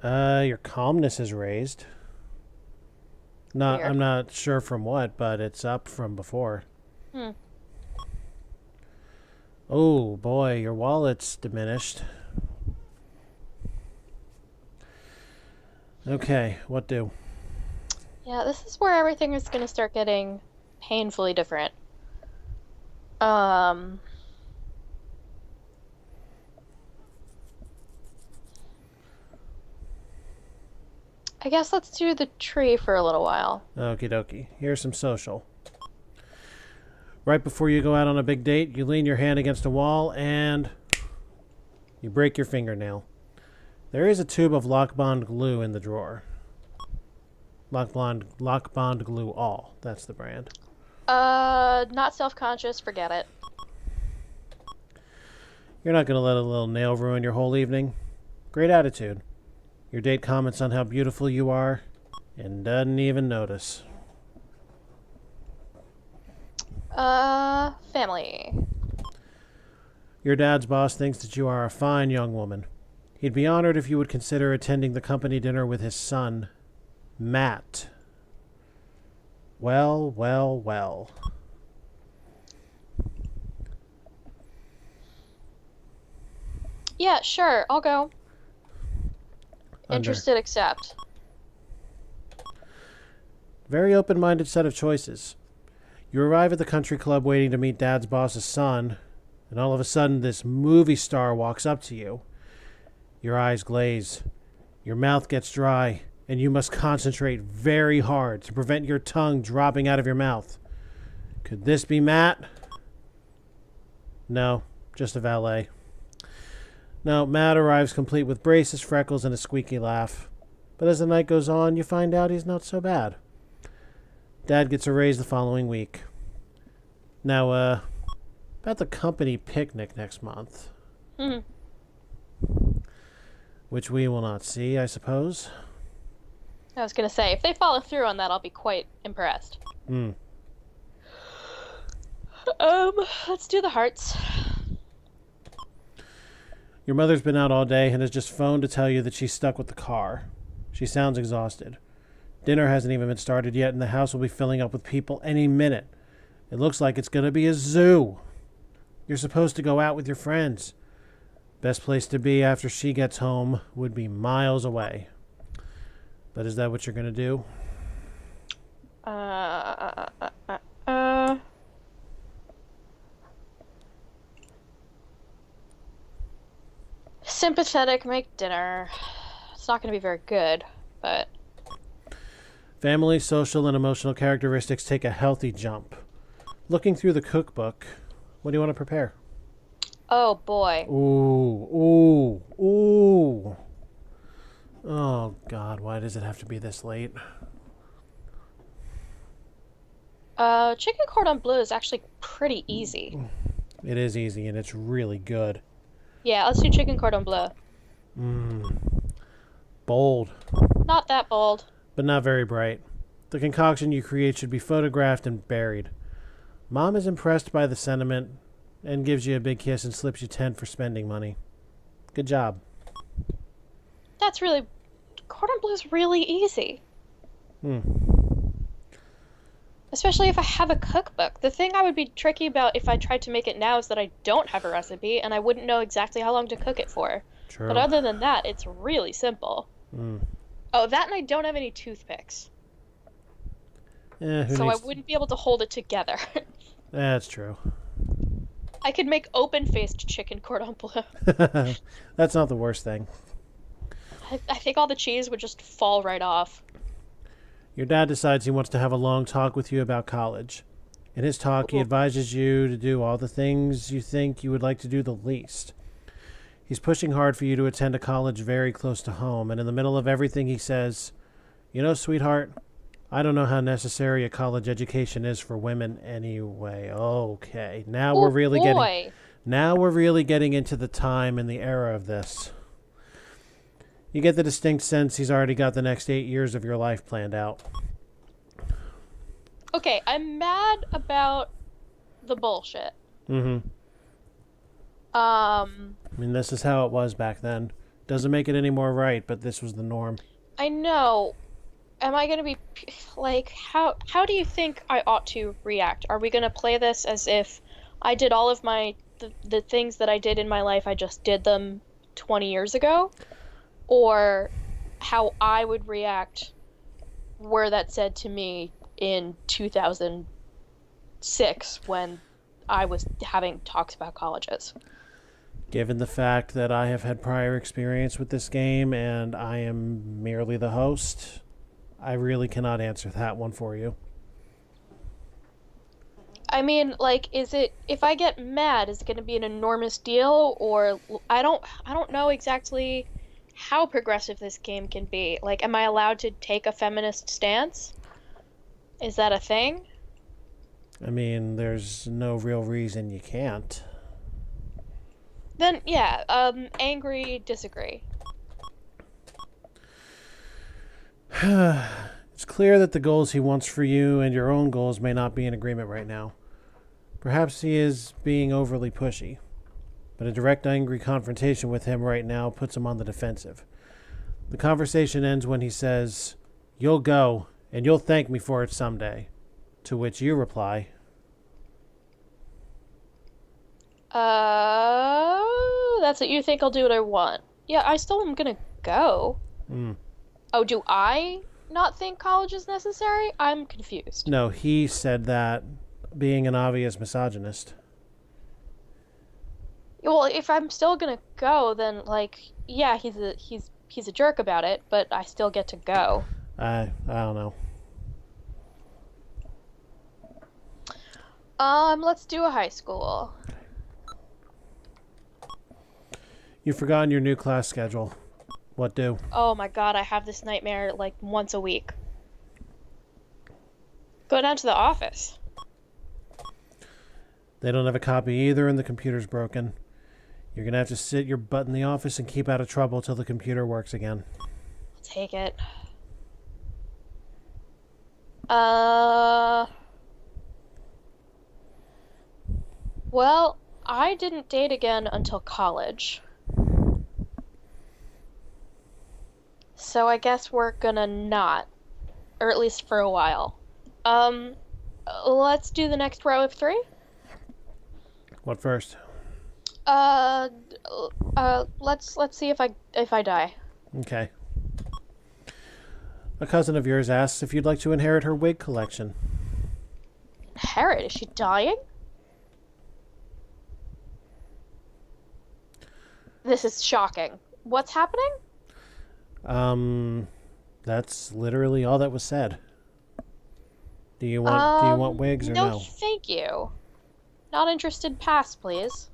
Your calmness is raised. Weird. I'm not sure from what, but it's up from before. Oh boy, your wallet's diminished. Okay, what do? Yeah, this is where everything is going to start getting painfully different. I guess let's do the tree for a little while. Okie dokie. Here's some social. Right before you go out on a big date, you lean your hand against a wall and you break your fingernail. There is a tube of Lock Bond glue in the drawer. Lock Bond Glue All. That's the brand. Not self-conscious, forget it. You're not going to let a little nail ruin your whole evening. Great attitude. Your date comments on how beautiful you are and doesn't even notice. Family. Your dad's boss thinks that you are a fine young woman. He'd be honored if you would consider attending the company dinner with his son, Matt. Well, well, well. Yeah, sure, I'll go. Interested, accept. Very open-minded set of choices. You arrive at the country club waiting to meet Dad's boss's son, and all of a sudden this movie star walks up to you. Your eyes glaze, your mouth gets dry, and you must concentrate very hard to prevent your tongue dropping out of your mouth. Could this be Matt? No, just a valet. No, Matt arrives complete with braces, freckles, and a squeaky laugh. But as the night goes on, you find out he's not so bad. Dad gets a raise the following week. Now, about the company picnic next month? Hmm. Which we will not see, I suppose. I was gonna say, if they follow through on that, I'll be quite impressed. Hmm. Let's do the hearts. Your mother's been out all day and has just phoned to tell you that she's stuck with the car. She sounds exhausted. Dinner hasn't even been started yet, and the house will be filling up with people any minute. It looks like it's going to be a zoo. You're supposed to go out with your friends. Best place to be after she gets home would be miles away. But is that what you're going to do? Sympathetic, make dinner. It's not going to be very good, but... Family, social, and emotional characteristics take a healthy jump. Looking through the cookbook, what do you want to prepare? Oh, boy. Ooh. Oh, God, why does it have to be this late? Chicken cordon bleu is actually pretty easy. It is easy, and it's really good. Yeah, let's do chicken cordon bleu. Bold, Not that bold. but not very bright. The concoction you create should be photographed and buried. Mom is impressed by the sentiment and gives you a big kiss and slips you 10 for spending money. Good job. That's really... Cordon bleu is really easy. Especially if I have a cookbook. The thing I would be tricky about if I tried to make it now is that I don't have a recipe and I wouldn't know exactly how long to cook it for. True. But other than that, it's really simple. Oh, that and I don't have any toothpicks. So I wouldn't be able to hold it together. That's true. I could make open-faced chicken cordon bleu. That's not the worst thing. I think all the cheese would just fall right off. Your dad decides he wants to have a long talk with you about college. In his talk, he advises you to do all the things you think you would like to do the least. He's pushing hard for you to attend a college very close to home, and in the middle of everything he says, "You know, sweetheart, I don't know how necessary a college education is for women anyway." Okay, now we're really getting into the time and the era of this. You get the distinct sense he's already got the next 8 years of your life planned out. Okay, I'm mad about the bullshit. I mean, this is how it was back then. Doesn't make it any more right, but this was the norm. I know. Am I going to be, like, how do you think I ought to react? Are we going to play this as if I did all of the things that I did in my life, I just did them 20 years ago? Or how I would react were that said to me in 2006 when I was having talks about colleges? Given the fact that I have had prior experience with this game and I am merely the host, I really cannot answer that one for you. I mean, like, if I get mad, is it going to be an enormous deal? Or I don't know exactly how progressive this game can be. Like, am I allowed to take a feminist stance? Is that a thing? I mean, there's no real reason you can't. Then, yeah, angry, disagree. It's clear that the goals he wants for you and your own goals may not be in agreement right now. Perhaps he is being overly pushy, but a direct angry confrontation with him right now puts him on the defensive. The conversation ends when he says, "You'll go, and you'll thank me for it someday," to which you reply, That's what you think. I'll do what I want. Yeah, I still am gonna go. Oh, do I not think college is necessary? I'm confused. No, he said that, being an obvious misogynist. Well, if I'm still gonna go, then, like, yeah, he's a jerk about it, but I still get to go. I don't know. Let's do a high school. You've forgotten your new class schedule. What do? Oh my god, I have this nightmare, like, once a week. Go down to the office. They don't have a copy either, and the computer's broken. You're going to have to sit your butt in the office and keep out of trouble till the computer works again. I'll take it. Well, I didn't date again until college. So I guess we're gonna not. Or at least for a while. Let's do the next row of 3. What first? Let's see if I die. Okay. A cousin of yours asks if you'd like to inherit her wig collection. Inherit? Is she dying? This is shocking. What's happening? That's literally all that was said. Do you want wigs or no? No, thank you. Not interested. Pass, please.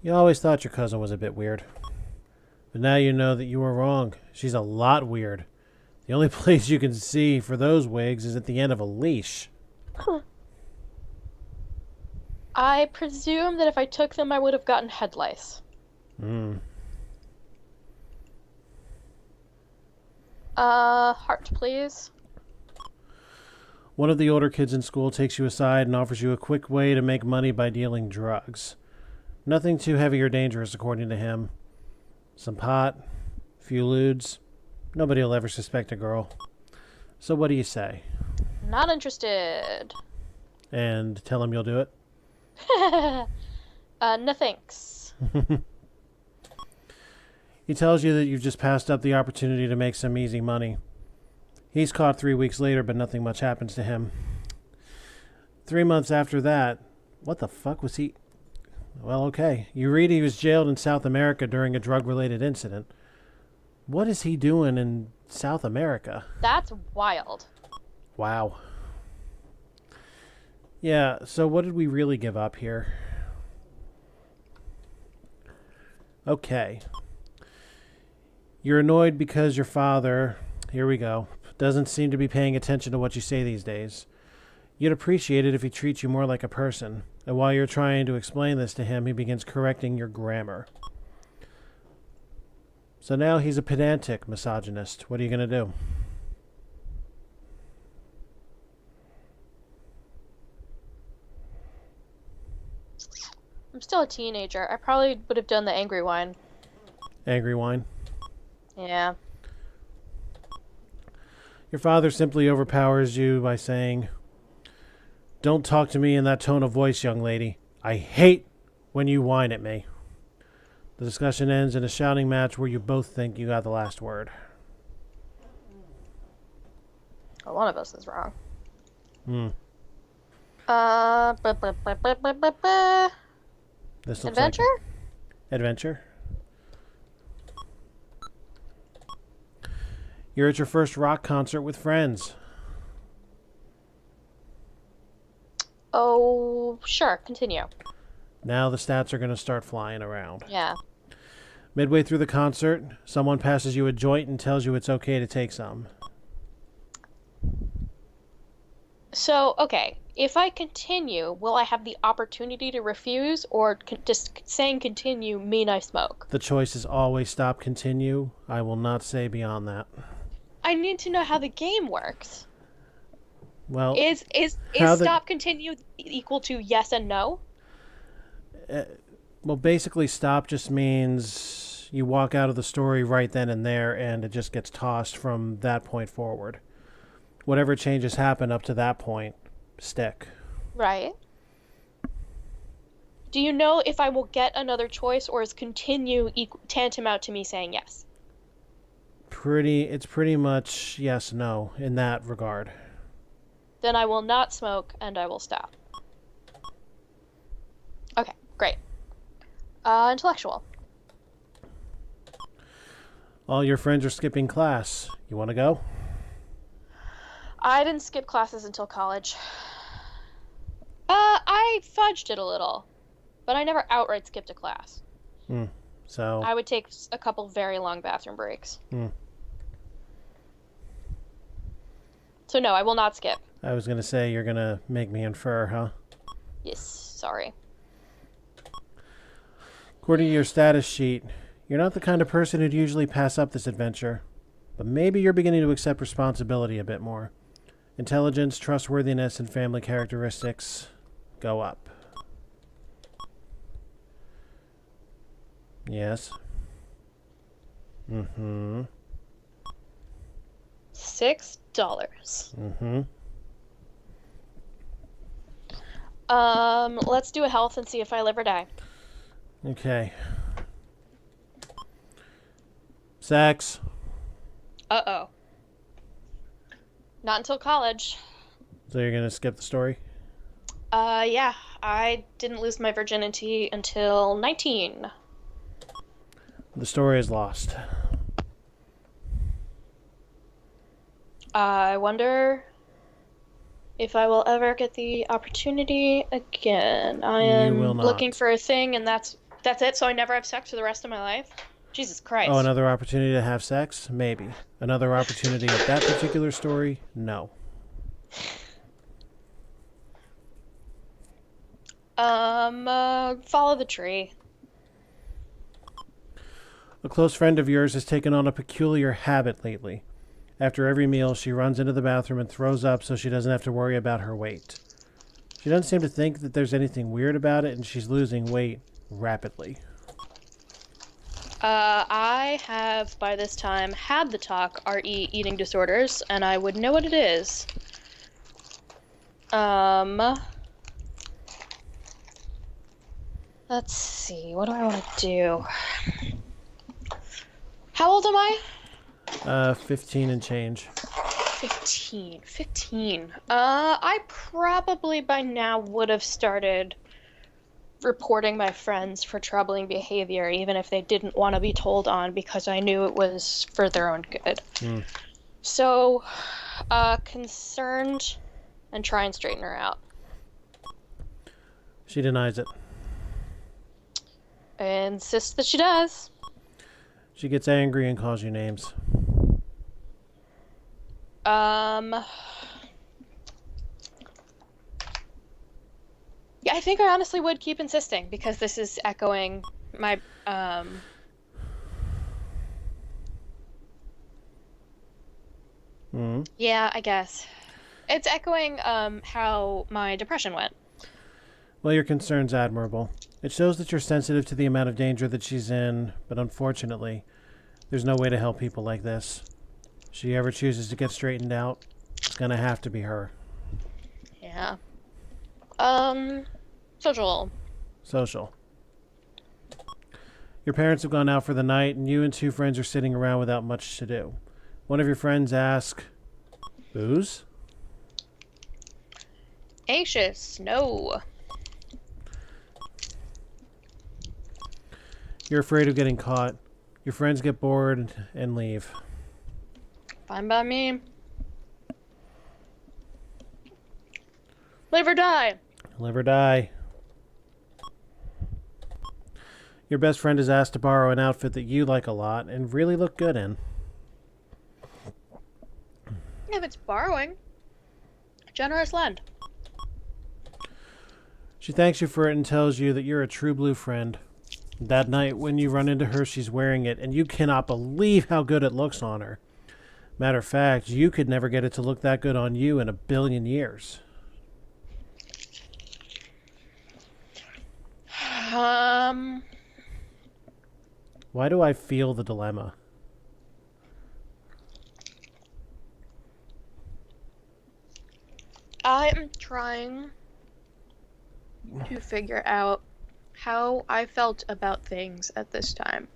You always thought your cousin was a bit weird. But now you know that you were wrong. She's a lot weird. The only place you can see for those wigs is at the end of a leash. Huh. I presume that if I took them, I would have gotten head lice. Heart, please. One of the older kids in school takes you aside and offers you a quick way to make money by dealing drugs. Nothing too heavy or dangerous, according to him. Some pot, a few lewds. Nobody will ever suspect a girl. So what do you say? Not interested. And tell him you'll do it? No thanks. He tells you that you've just passed up the opportunity to make some easy money. He's caught 3 weeks later, but nothing much happens to him. 3 months after that, what the fuck was he... Well, okay. You read he was jailed in South America during a drug-related incident. What is he doing in South America? That's wild. Wow. Yeah, so what did we really give up here? Okay. You're annoyed because your father, here we go, doesn't seem to be paying attention to what you say these days. You'd appreciate it if he treats you more like a person. And while you're trying to explain this to him, he begins correcting your grammar. So now he's a pedantic misogynist. What are you going to do? I'm still a teenager. I probably would have done the angry whine. Angry whine? Yeah. Your father simply overpowers you by saying, "Don't talk to me in that tone of voice, young lady. I hate when you whine at me." The discussion ends in a shouting match where you both think you got the last word. Well, one of us is wrong. This looks Adventure? like adventure. You're at your first rock concert with friends. Oh, sure. Continue. Now the stats are going to start flying around. Yeah. Midway through the concert, someone passes you a joint and tells you it's okay to take some. So, okay. If I continue, will I have the opportunity to refuse, or just saying continue mean I smoke? The choice is always stop, continue. I will not say beyond that. I need to know how the game works. Well, Is stop continue equal to yes and no? well, basically stop just means you walk out of the story right then and there, and it just gets tossed from that point forward. Whatever changes happen up to that point, stick. Right. Do you know if I will get another choice, or is continue tantamount to me saying yes? It's pretty much yes, no in that regard. Then I will not smoke, and I will stop. Okay, great. Intellectual. All your friends are skipping class. You want to go? I didn't skip classes until college. I fudged it a little, but I never outright skipped a class. So I would take a couple very long bathroom breaks. So no, I will not skip. I was going to say you're going to make me infer, huh? Yes, sorry. According to your status sheet, you're not the kind of person who'd usually pass up this adventure, but maybe you're beginning to accept responsibility a bit more. Intelligence, trustworthiness, and family characteristics go up. Yes. Mm-hmm. $6. Mm-hmm. Let's do a health and see if I live or die. Okay. Sex. Uh-oh. Not until college. So you're gonna skip the story? Yeah. I didn't lose my virginity until 19. The story is lost. I wonder if I will ever get the opportunity again. I You will am not. looking for a thing, and that's it, so I never have sex for the rest of my life? Jesus Christ. Oh, another opportunity to have sex? Maybe. Another opportunity at that particular story? No. Follow the tree. A close friend of yours has taken on a peculiar habit lately. After every meal, she runs into the bathroom and throws up so she doesn't have to worry about her weight. She doesn't seem to think that there's anything weird about it, and she's losing weight rapidly. I have, by this time, had the talk, RE eating disorders, and I would know what it is. Let's see, what do I want to do? How old am I? 15 and change. 15. I probably by now would have started reporting my friends for troubling behavior, even if they didn't want to be told on, because I knew it was for their own good. So, concerned and try and straighten her out. She denies it. I insist that she does. She gets angry and calls you names. Yeah, I think I honestly would keep insisting, because this is echoing my, Yeah, I guess. It's echoing, how my depression went. Well, your concern's admirable. It shows that you're sensitive to the amount of danger that she's in, but unfortunately, there's no way to help people like this. If she ever chooses to get straightened out, it's gonna have to be her. Yeah. Social. Social. Your parents have gone out for the night, and you and two friends are sitting around without much to do. One of your friends asks, "Booze?" Anxious. No. You're afraid of getting caught. Your friends get bored and leave. Fine by me. Live or die. Live or die. Your best friend is asked to borrow an outfit that you like a lot and really look good in. If it's borrowing, generous lend. She thanks you for it and tells you that you're a true blue friend. That night, when you run into her, she's wearing it, and you cannot believe how good it looks on her. Matter of fact, you could never get it to look that good on you in a billion years. Why do I feel the dilemma? I'm trying to figure out how I felt about things at this time.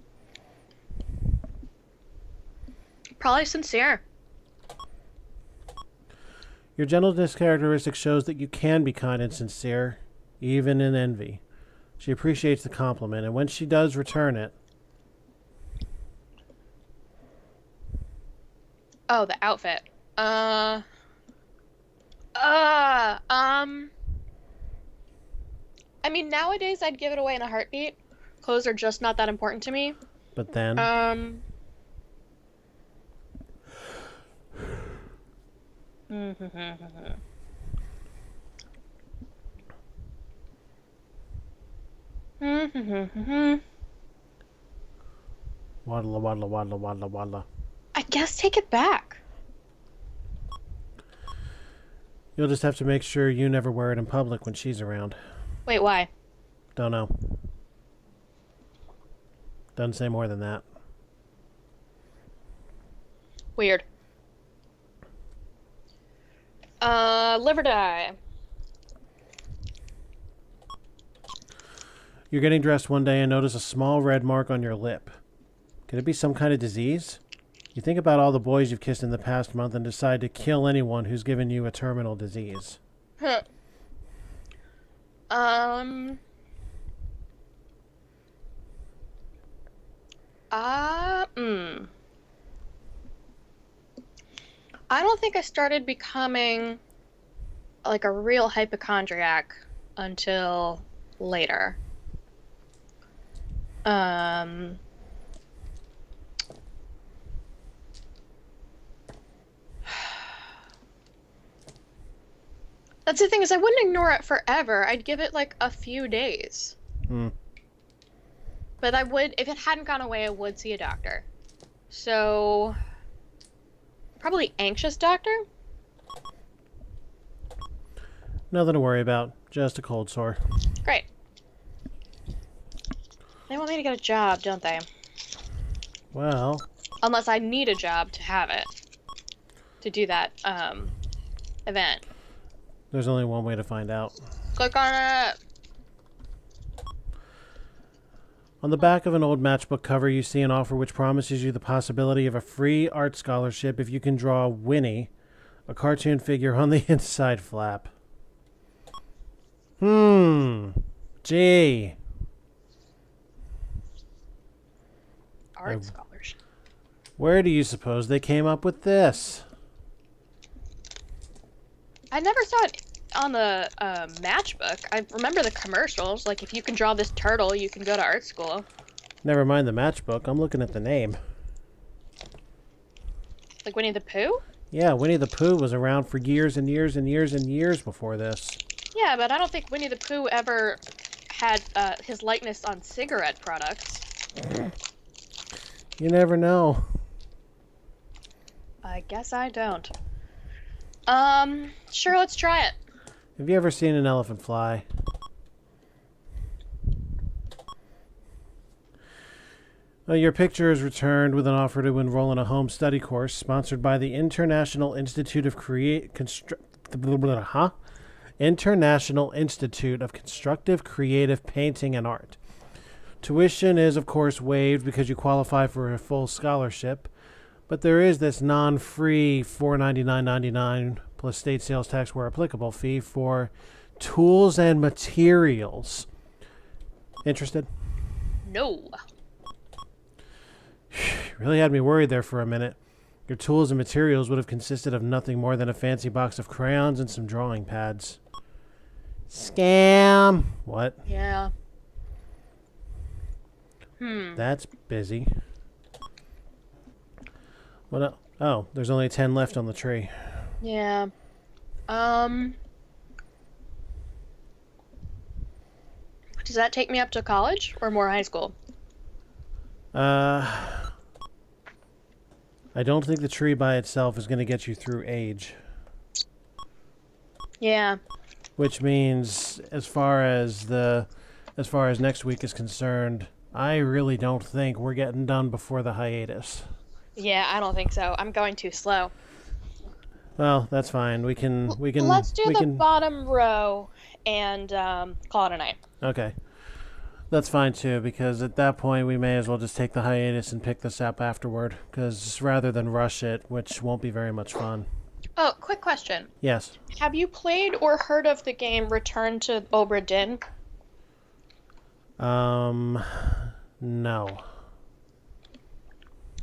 Probably sincere. Your gentleness characteristic shows that you can be kind and sincere, even in envy. She appreciates the compliment, and when she does return it... Oh, the outfit. I mean, nowadays I'd give it away in a heartbeat. Clothes are just not that important to me. But then... Waddle, waddle, waddle, waddle, waddle. I guess take it back. You'll just have to make sure you never wear it in public when she's around. Wait, why? Don't know. Doesn't say more than that. Weird. Live or die. You're getting dressed one day and notice a small red mark on your lip. Could it be some kind of disease? You think about all the boys you've kissed in the past month and decide to kill anyone who's given you a terminal disease. Huh. I don't think I started becoming like a real hypochondriac until later. That's the thing is I wouldn't ignore it forever. I'd give it like a few days. But I would, if it hadn't gone away, I would see a doctor. So, probably anxious doctor? Nothing to worry about. Just a cold sore. Great. They want me to get a job, don't they? Well... Unless I need a job to have it. To do that, event. There's only one way to find out. Click on it! On the back of an old matchbook cover, you see an offer which promises you the possibility of a free art scholarship if you can draw Winnie, a cartoon figure on the inside flap. Gee. Art scholarship. Where do you suppose they came up with this? I never saw it on the matchbook. I remember the commercials. Like, if you can draw this turtle, you can go to art school. Never mind the matchbook. I'm looking at the name. Like Winnie the Pooh? Yeah, Winnie the Pooh was around for years and years and years and years before this. Yeah, but I don't think Winnie the Pooh ever had his likeness on cigarette products. You never know. I guess I don't. Sure, let's try it. Have you ever seen an elephant fly? Well, your picture is returned with an offer to enroll in a home study course sponsored by the International Institute of International Institute of Constructive Creative Painting and Art. Tuition is, of course, waived because you qualify for a full scholarship, but there is this non-free $499.99 plus state sales tax where applicable fee for tools and materials. Interested? No. Really had me worried there for a minute. Your tools and materials would have consisted of nothing more than a fancy box of crayons and some drawing pads. Scam! What? Yeah. That's busy. What? Oh, there's only 10 left on the tree. Yeah. Does that take me up to college or more high school? I don't think the tree by itself is going to get you through age. Yeah. Which means, as far as next week is concerned, I really don't think we're getting done before the hiatus. Yeah, I don't think so. I'm going too slow. Well, that's fine. We can. Let's do the bottom row and call it a night. Okay. That's fine too, because at that point we may as well just take the hiatus and pick this up afterward, because rather than rush it, which won't be very much fun. Oh, quick question. Yes. Have you played or heard of the game Return to Obra Dinn? No.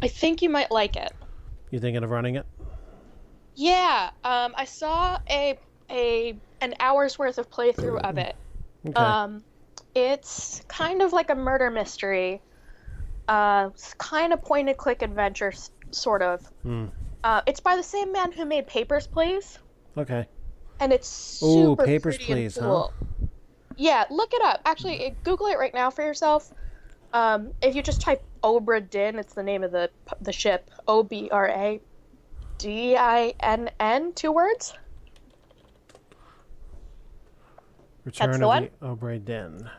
I think you might like it. You thinking of running it? Yeah, I saw an hour's worth of playthrough of it. Okay. It's kind of like a murder mystery. It's kind of point-and-click adventure, sort of. It's by the same man who made Papers, Please. Okay. And it's super Papers, pretty and Please, cool. huh? Yeah, look it up. Actually, Google it right now for yourself. If you just type Obra Dinn, it's the name of the ship. OBRADINN, 2 words. Return That's of the one. the Obra Dinn.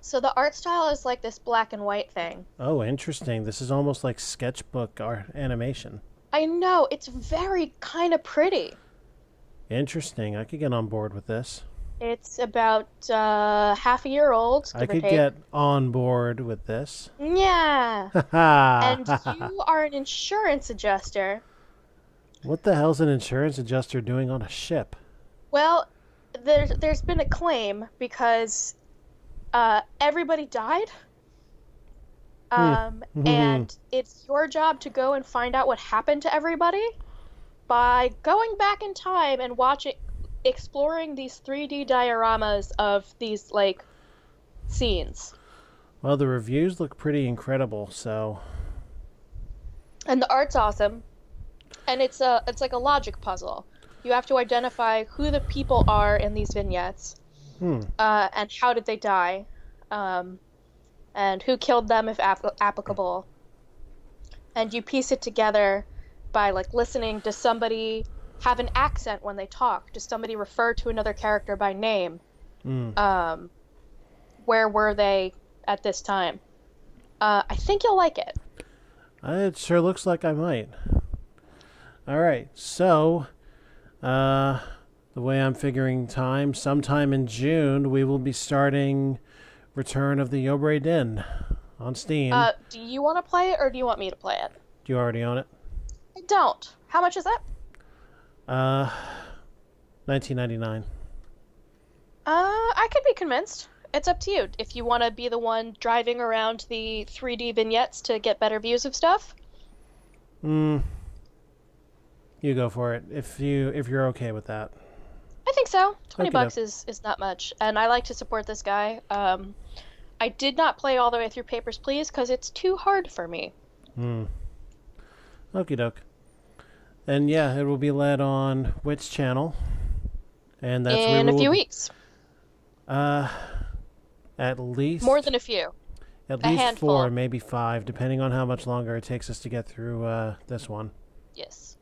So the art style is like this black and white thing. Oh, interesting. This is almost like sketchbook art animation. I know, it's very kind of pretty. Interesting. I could get on board with this. It's about half a year old, I give or could take. get on board with this. Yeah. And you are an insurance adjuster. What the hell's an insurance adjuster doing on a ship? Well, there's been a claim because everybody died. And it's your job to go and find out what happened to everybody by going back in time and exploring these 3D dioramas of these, like, scenes. Well, the reviews look pretty incredible, so... And the art's awesome. And it's like a logic puzzle. You have to identify who the people are in these vignettes, and how did they die, and who killed them if applicable. And you piece it together by, like, listening. Does somebody have an accent when they talk? Does somebody refer to another character by name? Where were they at this time? I think you'll like it. It sure looks like I might. All right, so the way I'm figuring time, sometime in June, we will be starting Return of the Obra Dinn on Steam. Do you want to play it, or do you want me to play it? Do you already own it? I don't. How much is that? $19.99. I could be convinced. It's up to you. If you want to be the one driving around the 3D vignettes to get better views of stuff. You go for it if you're okay with that. I think so. $20 Okey-doke. is not much, and I like to support this guy. I did not play all the way through Papers, Please because it's too hard for me. Okie doke. And yeah, it will be led on Wit's channel, and that's In a few weeks. At least More than a few. At A least handful. 4, maybe 5, depending on how much longer it takes us to get through this one. Yes.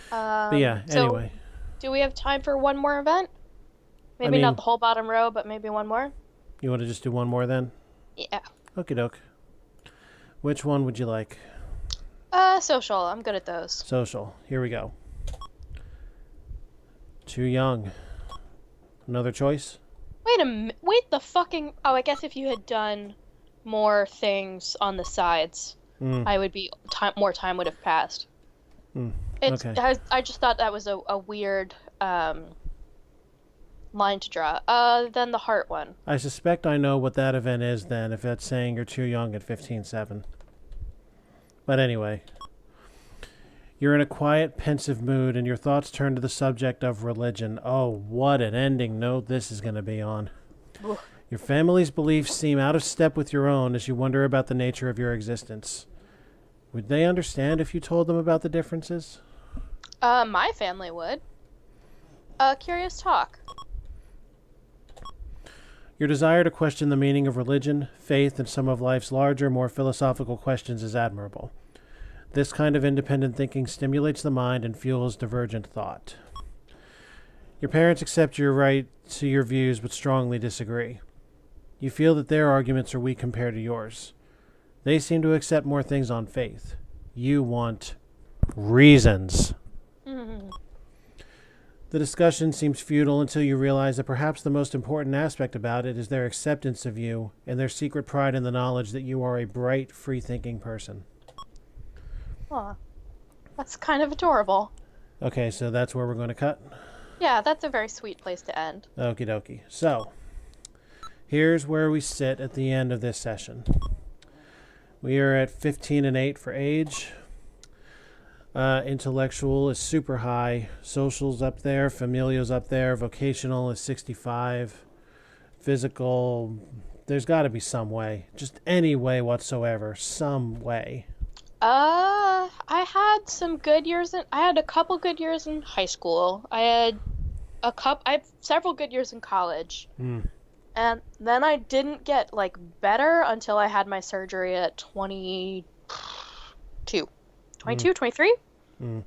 But yeah, so anyway. do we have time for one more event? Maybe mean- not the whole bottom row, but maybe one more? You want to just do one more then? Yeah. Okie doke. Which one would you like? Social. I'm good at those. Social. Here we go. Too young. Another choice? Wait the fucking... Oh, I guess if you had done more things on the sides, I would be... more time would have passed. Okay. I just thought that was a weird line to draw. Then the heart one. I suspect I know what that event is then, if that's saying you're too young at 15-7. But anyway. You're in a quiet, pensive mood, and your thoughts turn to the subject of religion. Oh, what an ending note this is going to be on. Oof. Your family's beliefs seem out of step with your own as you wonder about the nature of your existence. Would they understand if you told them about the differences? My family would. Curious talk. Your desire to question the meaning of religion, faith, and some of life's larger, more philosophical questions is admirable. This kind of independent thinking stimulates the mind and fuels divergent thought. Your parents accept your right to your views but strongly disagree. You feel that their arguments are weak compared to yours. They seem to accept more things on faith. You want reasons. The discussion seems futile until you realize that perhaps the most important aspect about it is their acceptance of you and their secret pride in the knowledge that you are a bright, free-thinking person. Aw. That's kind of adorable. Okay, so that's where we're going to cut? Yeah, that's a very sweet place to end. Okie dokie. So, here's where we sit at the end of this session. We are at 15 and 8 for age. Intellectual is super high. Social's up there. Familial's up there. Vocational is 65. Physical, there's got to be some way. Just any way whatsoever. Some way. I had some good years I had a couple good years in high school. I had several good years in college. Hmm. And then I didn't get like better until I had my surgery at 22. 22, 23? Mm.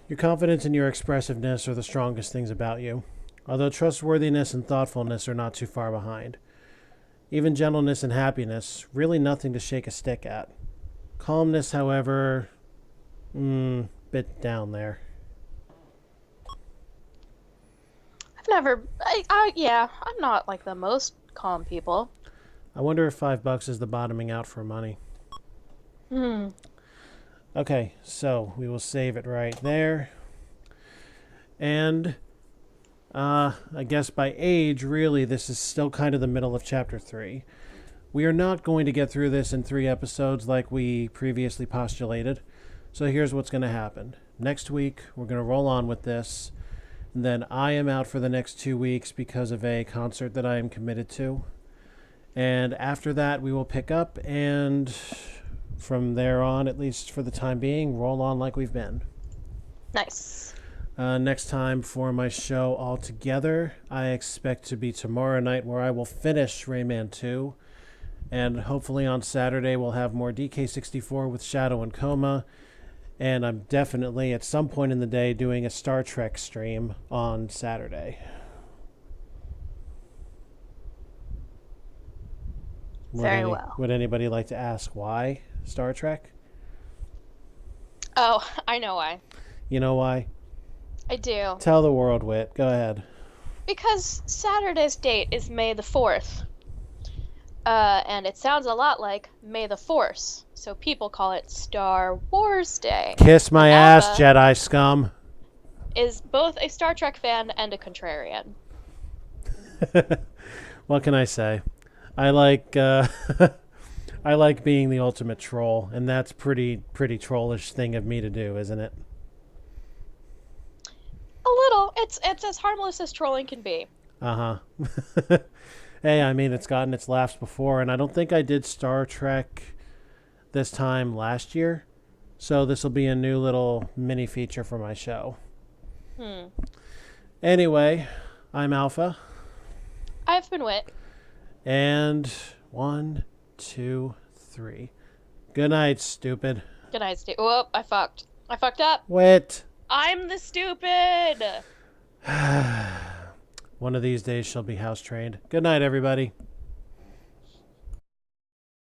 Your confidence and your expressiveness are the strongest things about you, although trustworthiness and thoughtfulness are not too far behind. Even gentleness and happiness, really nothing to shake a stick at. Calmness, however, bit down there. I'm not like the most calm people. I wonder if $5 is the bottoming out for money. Okay, so we will save it right there. And I guess by age, really, this is still kind of the middle of Chapter 3. We are not going to get through this in 3 episodes like we previously postulated. So here's what's going to happen. Next week, we're going to roll on with this. And then I am out for the next 2 weeks because of a concert that I am committed to. And after that, we will pick up and from there on, at least for the time being, roll on like we've been. Nice. Next time for my show altogether, I expect to be tomorrow night where I will finish Rayman 2. And hopefully on Saturday we'll have more DK64 with Shadow and Coma. And I'm definitely at some point in the day doing a Star Trek stream on Saturday. Very well. Would anybody like to ask why Star Trek? Oh, I know why. You know why? I do. Tell the world, Whit. Go ahead. Because Saturday's date is May the 4th. And it sounds a lot like May the Force. So people call it Star Wars Day. Kiss my ass, Jedi scum. Is both a Star Trek fan and a contrarian. What can I say? I like I like being the ultimate troll, and that's pretty trollish thing of me to do, isn't it? A little. It's as harmless as trolling can be. Uh-huh. Hey, I mean, it's gotten its laughs before, and I don't think I did Star Trek this time last year, so this will be a new little mini feature for my show. Anyway, I'm Alpha. I've been Wit. And 1, 2, 3. Good night, stupid. Good night, Steve. Whoop, I fucked up. Wit. I'm the stupid. One of these days she'll be house trained. Good night, everybody.